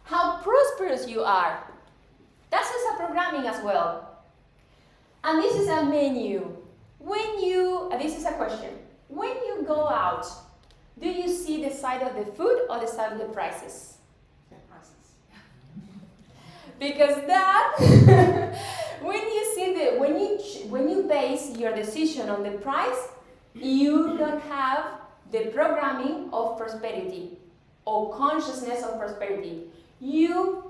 How prosperous you are. That's just a programming as well. And this is a menu. This is a question. When you go out, do you see the side of the food or the side of the prices? The prices. Because that, when you base your decision on the price, you don't have the programming of prosperity or consciousness of prosperity. Your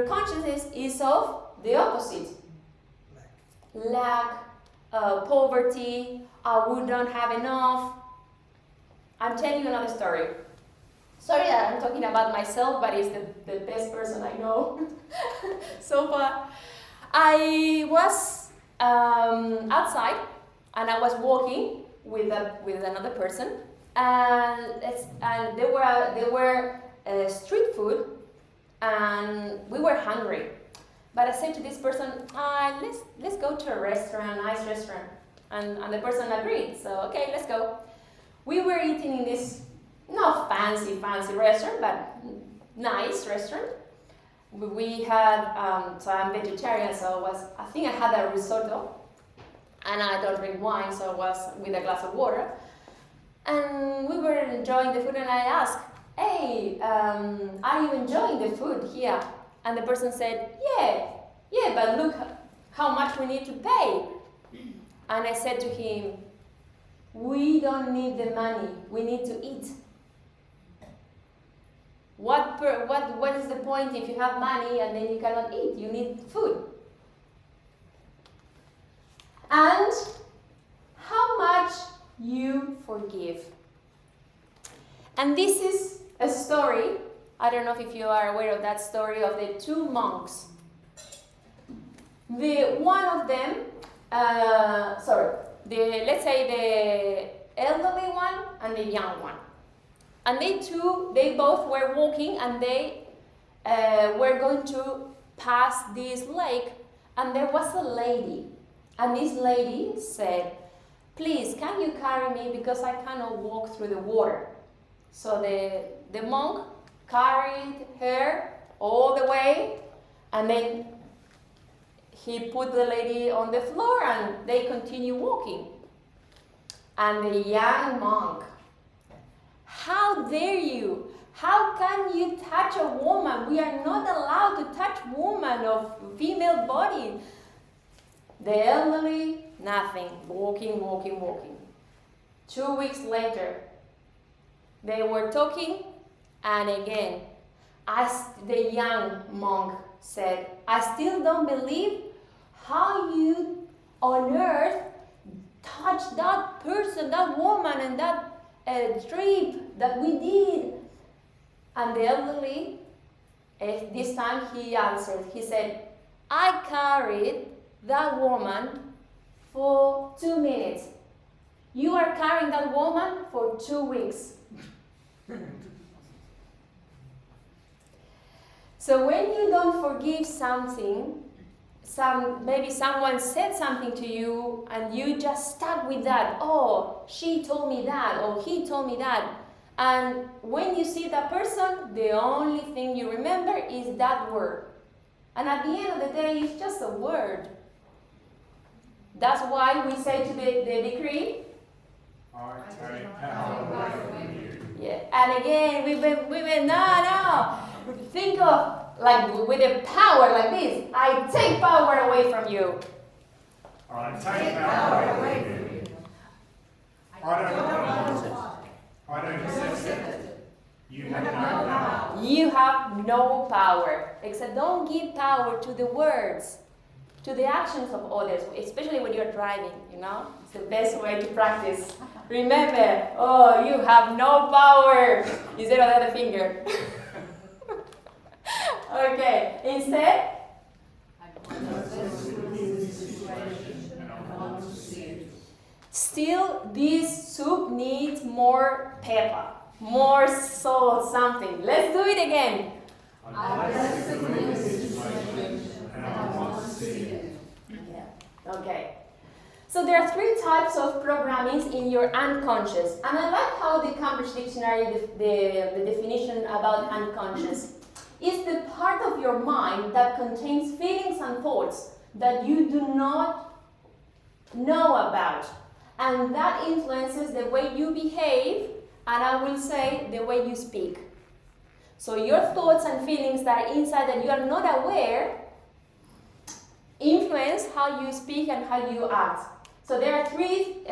consciousness is of the opposite. Lack, poverty, we don't have enough. I'm telling you another story. Sorry that I'm talking about myself, but it's the best person I know so far. I was outside and I was walking with another person, and there were street food, and we were hungry. But I said to this person, let's go to a restaurant, a nice restaurant. And the person agreed, so okay, let's go. We were eating in this, not fancy restaurant, but nice restaurant. We had, so I'm vegetarian, so I think I had a risotto, and I don't drink wine, so I was with a glass of water. And we were enjoying the food, and I asked, hey, are you enjoying the food here? And the person said, yeah, but look how much we need to pay. And I said to him, we don't need the money, we need to eat. What is the point if you have money and then you cannot eat? You need food. And how much you forgive. And this is a story, I don't know if you are aware of that story, of the two monks. One of them, let's say the elderly one and the young one. And they both were walking, and they were going to pass this lake, And there was a lady. And this lady said, please, can you carry me because I cannot walk through the water. So the monk carried her all the way, and then he put the lady on the floor and they continue walking. And the young monk, how dare you? How can you touch a woman? We are not allowed to touch woman of female body. The elderly, nothing, walking. 2 weeks later, they were talking, and again, the young monk said, I still don't believe how you on earth touched that person, that woman, and that trip that we did. And the elderly, this time he answered, he said, I carried that woman for 2 minutes. You are carrying that woman for 2 weeks. So when you don't forgive something, maybe someone said something to you and you just stuck with that. Oh, she told me that, or he told me that. And when you see that person, the only thing you remember is that word. And at the end of the day, it's just a word. That's why we say to the decree, I take power away from you. yeah. And again, we went, no. Think of like with the power like this. I take power away from you. I take power away from you. I don't accept it. You have no power. You have no power. Except don't give power to the words, to the actions of others, especially when you're driving, you know? It's the best way to practice. Remember, oh, you have no power, instead of the other finger. Okay, instead, still this soup needs more pepper, more salt, something. Let's do it again. Yeah. Okay. So there are 3 types of programmings in your unconscious. And I like how the Cambridge Dictionary, the definition about unconscious, is the part of your mind that contains feelings and thoughts that you do not know about. And that influences the way you behave, and I will say the way you speak. So your thoughts and feelings that are inside that you are not aware influence how you speak and how you act. So there are 3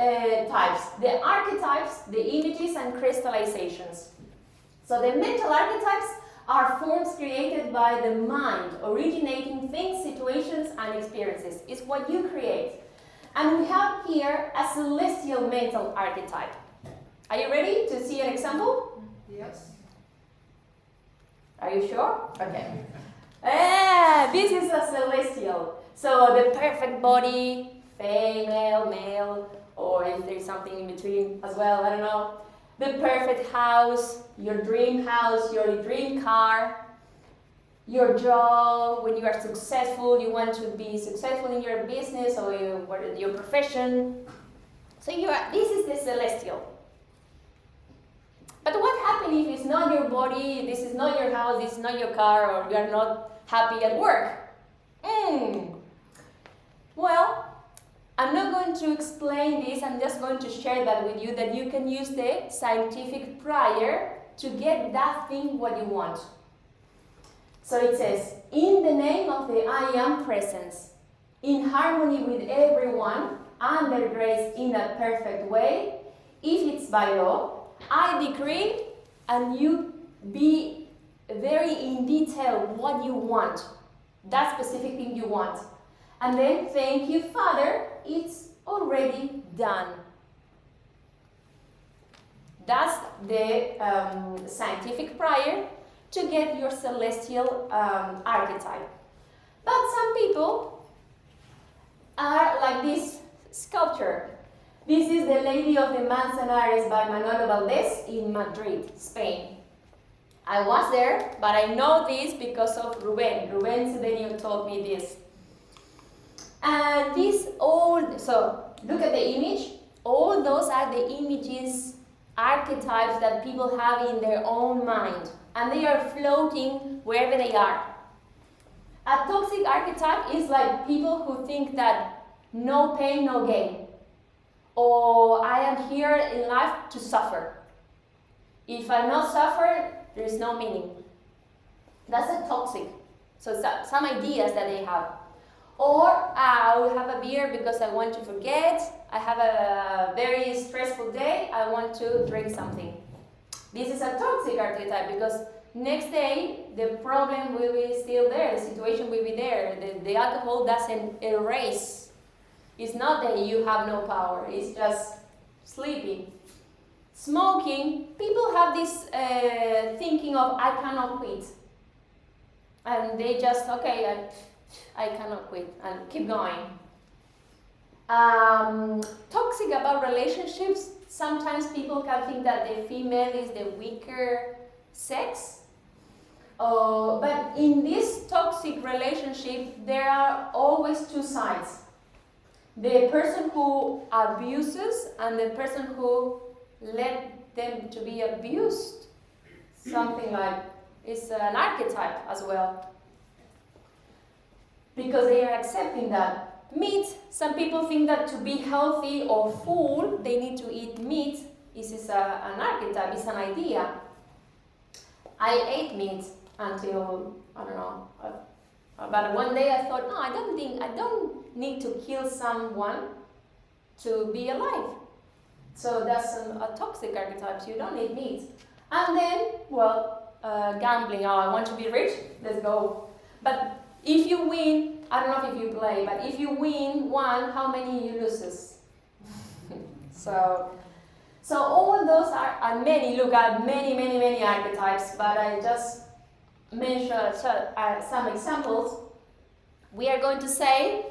types: the archetypes, the images, and crystallizations. So the mental archetypes are forms created by the mind, originating things, situations, and experiences. It's what you create. And we have here a celestial mental archetype. Are you ready to see an example? Yes. Are you sure? Okay. This is a celestial. So the perfect body, female, male, or if there's something in between as well, I don't know. The perfect house, your dream house, your dream car, your job, when you are successful, you want to be successful in your business or your profession. So this is the celestial. But what happens if it's not your body, this is not your house, this is not your car, or you are not happy at work? Well, I'm not going to explain this, I'm just going to share that with you, that you can use the scientific prior to get that thing what you want. So it says, in the name of the I Am Presence, in harmony with everyone, under grace in a perfect way, if it's by law, I decree, and you be very in detail what you want, that specific thing you want. And then, thank you, Father, it's already done. That's the scientific prior to get your celestial archetype. But some people are like this sculpture. This is the Lady of the Manzanares by Manolo Valdés in Madrid, Spain. I was there, but I know this because of Ruben. Ruben Cedeño told me this. And so look at the image. All those are the images, archetypes that people have in their own mind. And they are floating wherever they are. A toxic archetype is like people who think that no pain, no gain. Or I am here in life to suffer. If I not suffer, there is no meaning. That's a toxic. So some ideas that they have. Or I will have a beer because I want to forget. I have a very stressful day. I want to drink something. This is a toxic archetype because next day the problem will be still there. The situation will be there. The alcohol doesn't erase. It's not that you have no power. It's just sleeping. Smoking, people have this thinking of I cannot quit. And they just, okay, I cannot quit and keep going. Toxic about relationships, sometimes people can think that the female is the weaker sex. But in this toxic relationship, there are always two sides. The person who abuses and the person who let them to be abused. Something like, it's an archetype as well. Because they are accepting that. Meat, some people think that to be healthy or full, they need to eat meat. This is an archetype, it's an idea. I ate meat until, I don't know, but one day I thought, no, I don't need to kill someone to be alive. So that's a toxic archetype, so you don't need meat. And then, gambling, I want to be rich, let's go. But if you win, I don't know if you play, but if you win one, how many you loses? So all those are many, look at many archetypes, but I just mentioned some examples. We are going to say,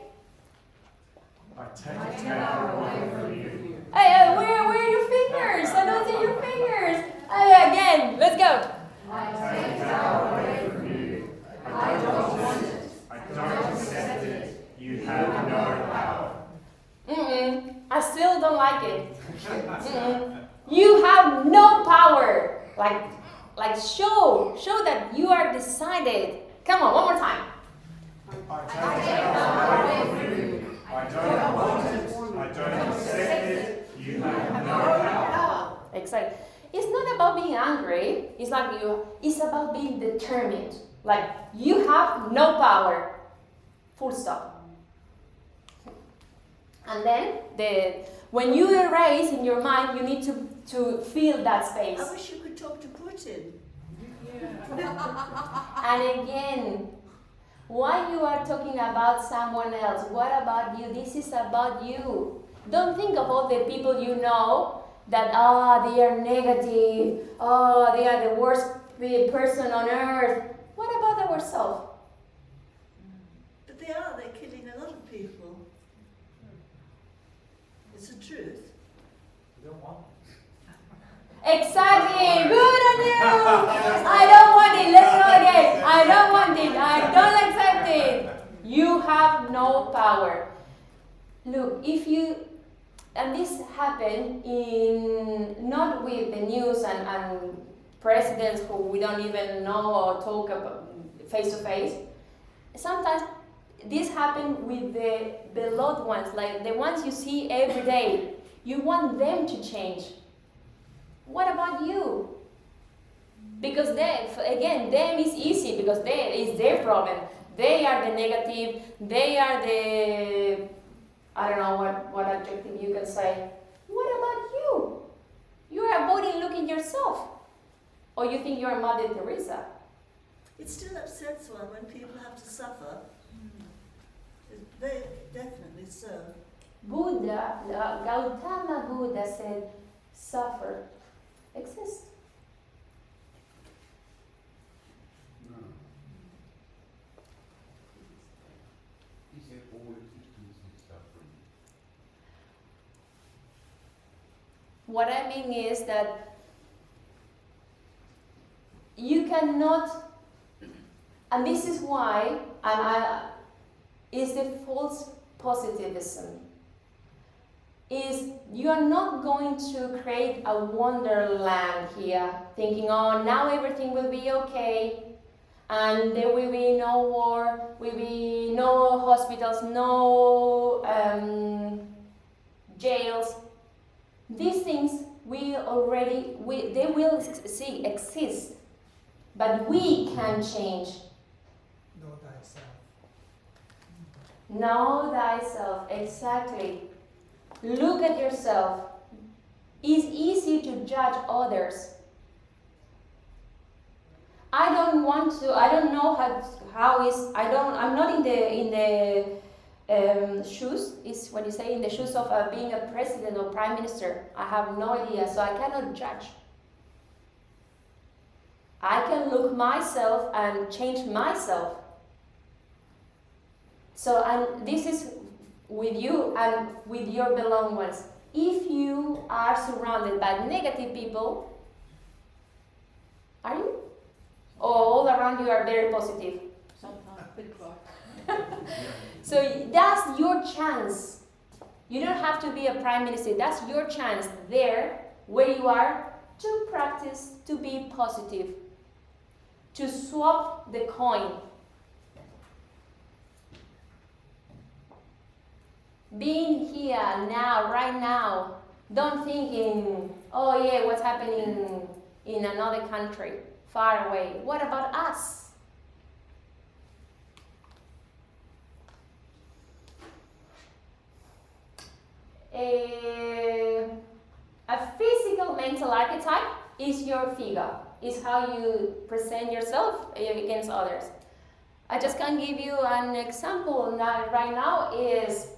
I take power away from you. hey, where are your fingers? I don't see your fingers. Hey, again, let's go. I take power away from you. I don't want it. I don't accept it. You have no power. I still don't like it. You have no power. Like show that you are decided. Come on, one more time. I take power away from you. I don't want it. I don't accept it. You have no power. Exactly. It's not about being angry. It's about being determined. Like you have no power. Full stop. And then when you erase in your mind, you need to fill that space. I wish you could talk to Putin. And again, why you are talking about someone else? What about you? This is about you. Don't think of all the people you know that they are negative. They are the worst person on earth. What about ourselves? But they're killing a lot of people. It's the truth. You don't want Exactly. Good on you. I don't want it. Let's go again. I don't want it. I don't accept it. You have no power. Look, and this happened not with the news and presidents who we don't even know or talk about face to face. Sometimes this happened with the beloved ones, like the ones you see every day. You want them to change. What about you? Because them is easy because it's their problem. They are the negative. They are the, I don't know what adjective you can say. What about you? You are avoiding looking yourself. Or you think you're Mother Teresa. It still upsets one when people have to suffer. Very definitely so. Gautama Buddha said, suffer exists. He said all existence is suffering. What I mean is that you cannot, and this is why, is the false positivism is you are not going to create a wonderland here, thinking, oh, now everything will be okay, and there will be no war, will be no hospitals, no jails. These things they will exist, but we can change. Know thyself. Know thyself, exactly. Look at yourself. It's easy to judge others. I'm not in the shoes, is what you say, in the shoes of being a president or prime minister. I have no idea, so I cannot judge. I can look myself and change myself. So, and this is with you and with your beloved ones. If you are surrounded by negative people, are you? Or all around you are very positive? So that's your chance. You don't have to be a prime minister. That's your chance there, where you are, to practice to be positive. To swap the coin. Being here now, right now, don't think in, oh yeah, what's happening in another country, far away. What about us? A physical mental archetype is your figure, is how you present yourself against others. I just can give you an example right now is,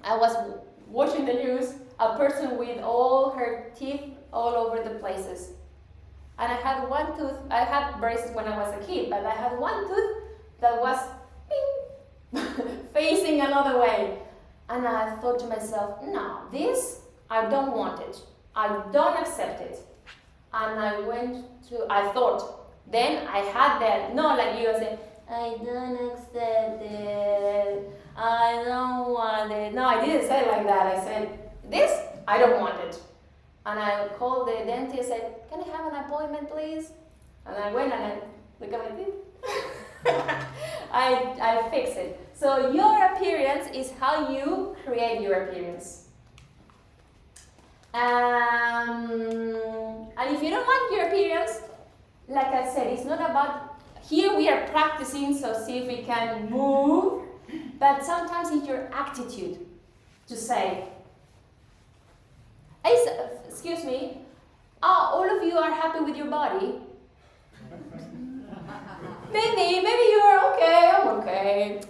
I was watching the news, a person with all her teeth all over the places. And I had one tooth, I had braces when I was a kid, but I had one tooth that was facing another way. And I thought to myself, no, this, I don't want it. I don't accept it. And I thought, then I had that, no, like you say, I don't accept it. I don't want it. No, I didn't say it like that. I said, this, I don't want it. And I called the dentist and said, can I have an appointment, please? And I went and I looked at my teeth. I fixed it. So your appearance is how you create your appearance. And if you don't like your appearance, like I said, it's not about, here we are practicing, so see if we can move, but sometimes it's your attitude to say, excuse me, all of you are happy with your body. Maybe you're okay, I'm okay.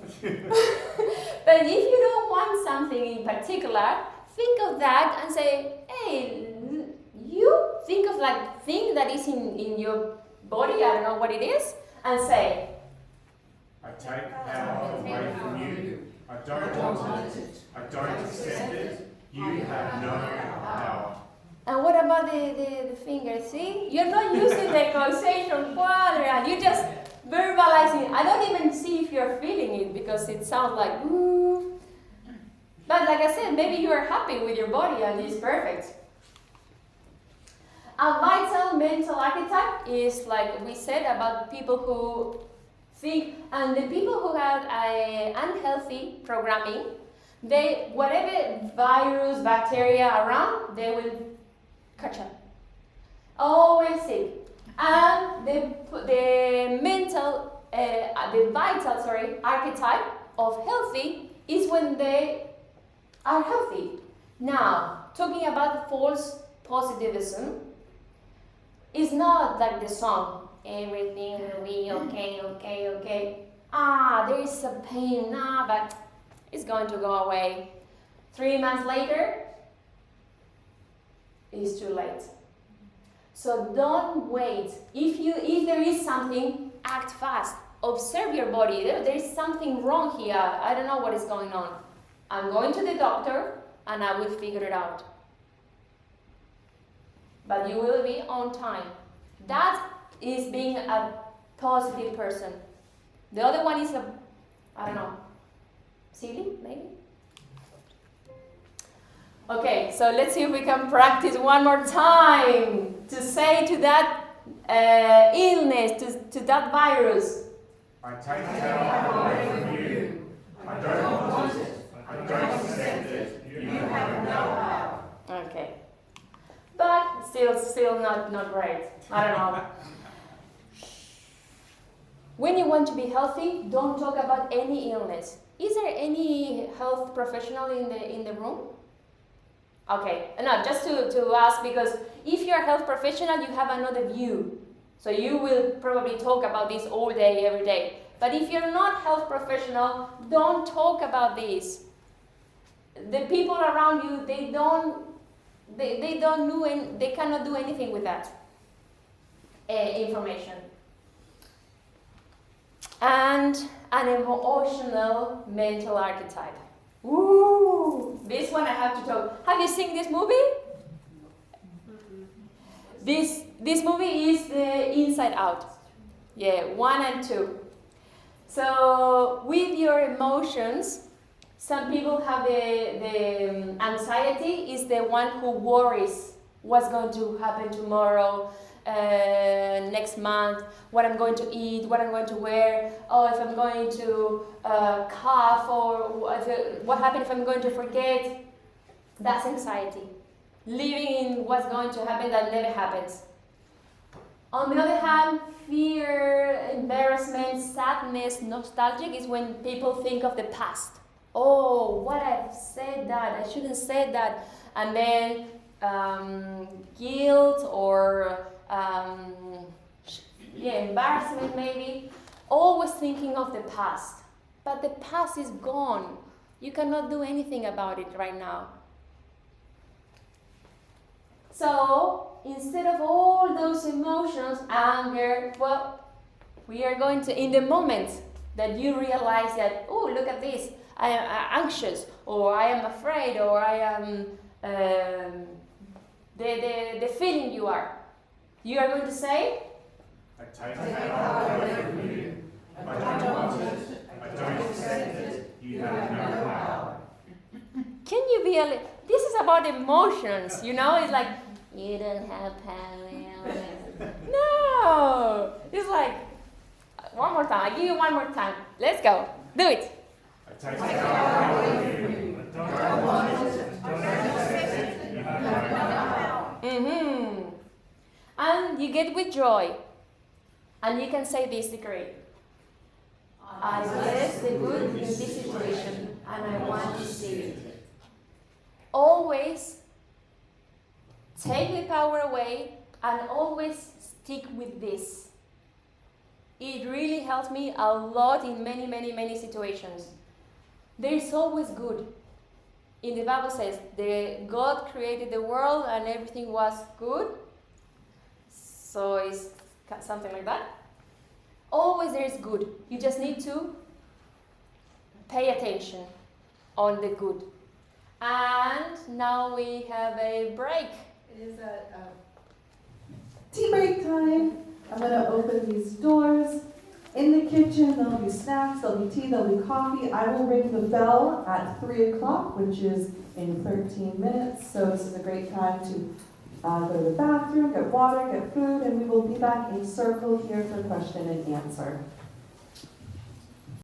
But if you don't want something in particular, think of that and say, hey, you think of like thing that is in your body, I don't know what it is, and say, I take power away from you. I don't want it. I don't accept it. You have no power. And what about the finger? See? You're not using the causation quadrant. You're just verbalizing. I don't even see if you're feeling it because it sounds like, ooh. But like I said, maybe you are happy with your body and it's perfect. A vital mental archetype is, like we said, about people who think, and the people who have unhealthy programming, they, whatever virus, bacteria around, they will catch up. Always sick. And the vital archetype of healthy is when they are healthy. Now, talking about false positivism, it's not like the song, everything will be okay, okay, okay. There is a pain, but it's going to go away. 3 months later, it's too late. So don't wait. If there is something, act fast. Observe your body. There is something wrong here. I don't know what is going on. I'm going to the doctor and I will figure it out. But you will be on time. That is being a positive person. The other one is I don't know, silly, maybe? Okay, so let's see if we can practice one more time to say to that illness, to that virus. I take power away from you. I don't want it. I don't accept it. You have no power. Okay. But still not great. I don't know. When you want to be healthy, don't talk about any illness. Is there any health professional in the room? Okay, no, just to ask, because if you're a health professional, you have another view. So you will probably talk about this all day, every day. But if you're not health professional, don't talk about this. The people around you, they cannot do anything with that information. And an emotional mental archetype. Ooh, this one I have to talk. Have you seen this movie? This movie is the Inside Out. Yeah, 1 and 2. So with your emotions, some people have the anxiety is the one who worries what's going to happen tomorrow, next month, what I'm going to eat, what I'm going to wear, if I'm going to cough, or what happens if I'm going to forget. That's anxiety. Living in what's going to happen that never happens. On the other hand, fear, embarrassment, sadness, nostalgic is when people think of the past. Oh, what I've said that, I shouldn't say that. And then guilt or embarrassment maybe. Always thinking of the past. But the past is gone. You cannot do anything about it right now. So, instead of all those emotions, anger, well, we are going to, in the moment that you realize that, oh, look at this, I am anxious, or I am afraid, or I am, the feeling you are going to say, I take power away from you. I don't want it. I don't accept it. You have no power. Can you be this is about emotions, it's like, you don't have power. No! It's like, one more time. I give you one more time. Let's go. Do it. I take power away from you. I don't want it. I don't accept it. You have no power. Mm-hmm. And you get with joy. And you can say this decree. I bless the good in this situation, and I want to see it. Always take the power away, and always stick with this. It really helps me a lot in many, many, many situations. There is always good. In the Bible says, God created the world and everything was good. So it's something like that. Always there is good. You just need to pay attention on the good. And now we have a break. It is tea break time. I'm going to open these doors. In the kitchen, there'll be snacks, there'll be tea, there'll be coffee. I will ring the bell at 3 o'clock, which is in 13 minutes. So this is a great time to go to the bathroom, get water, get food, and we will be back in circle here for question and answer.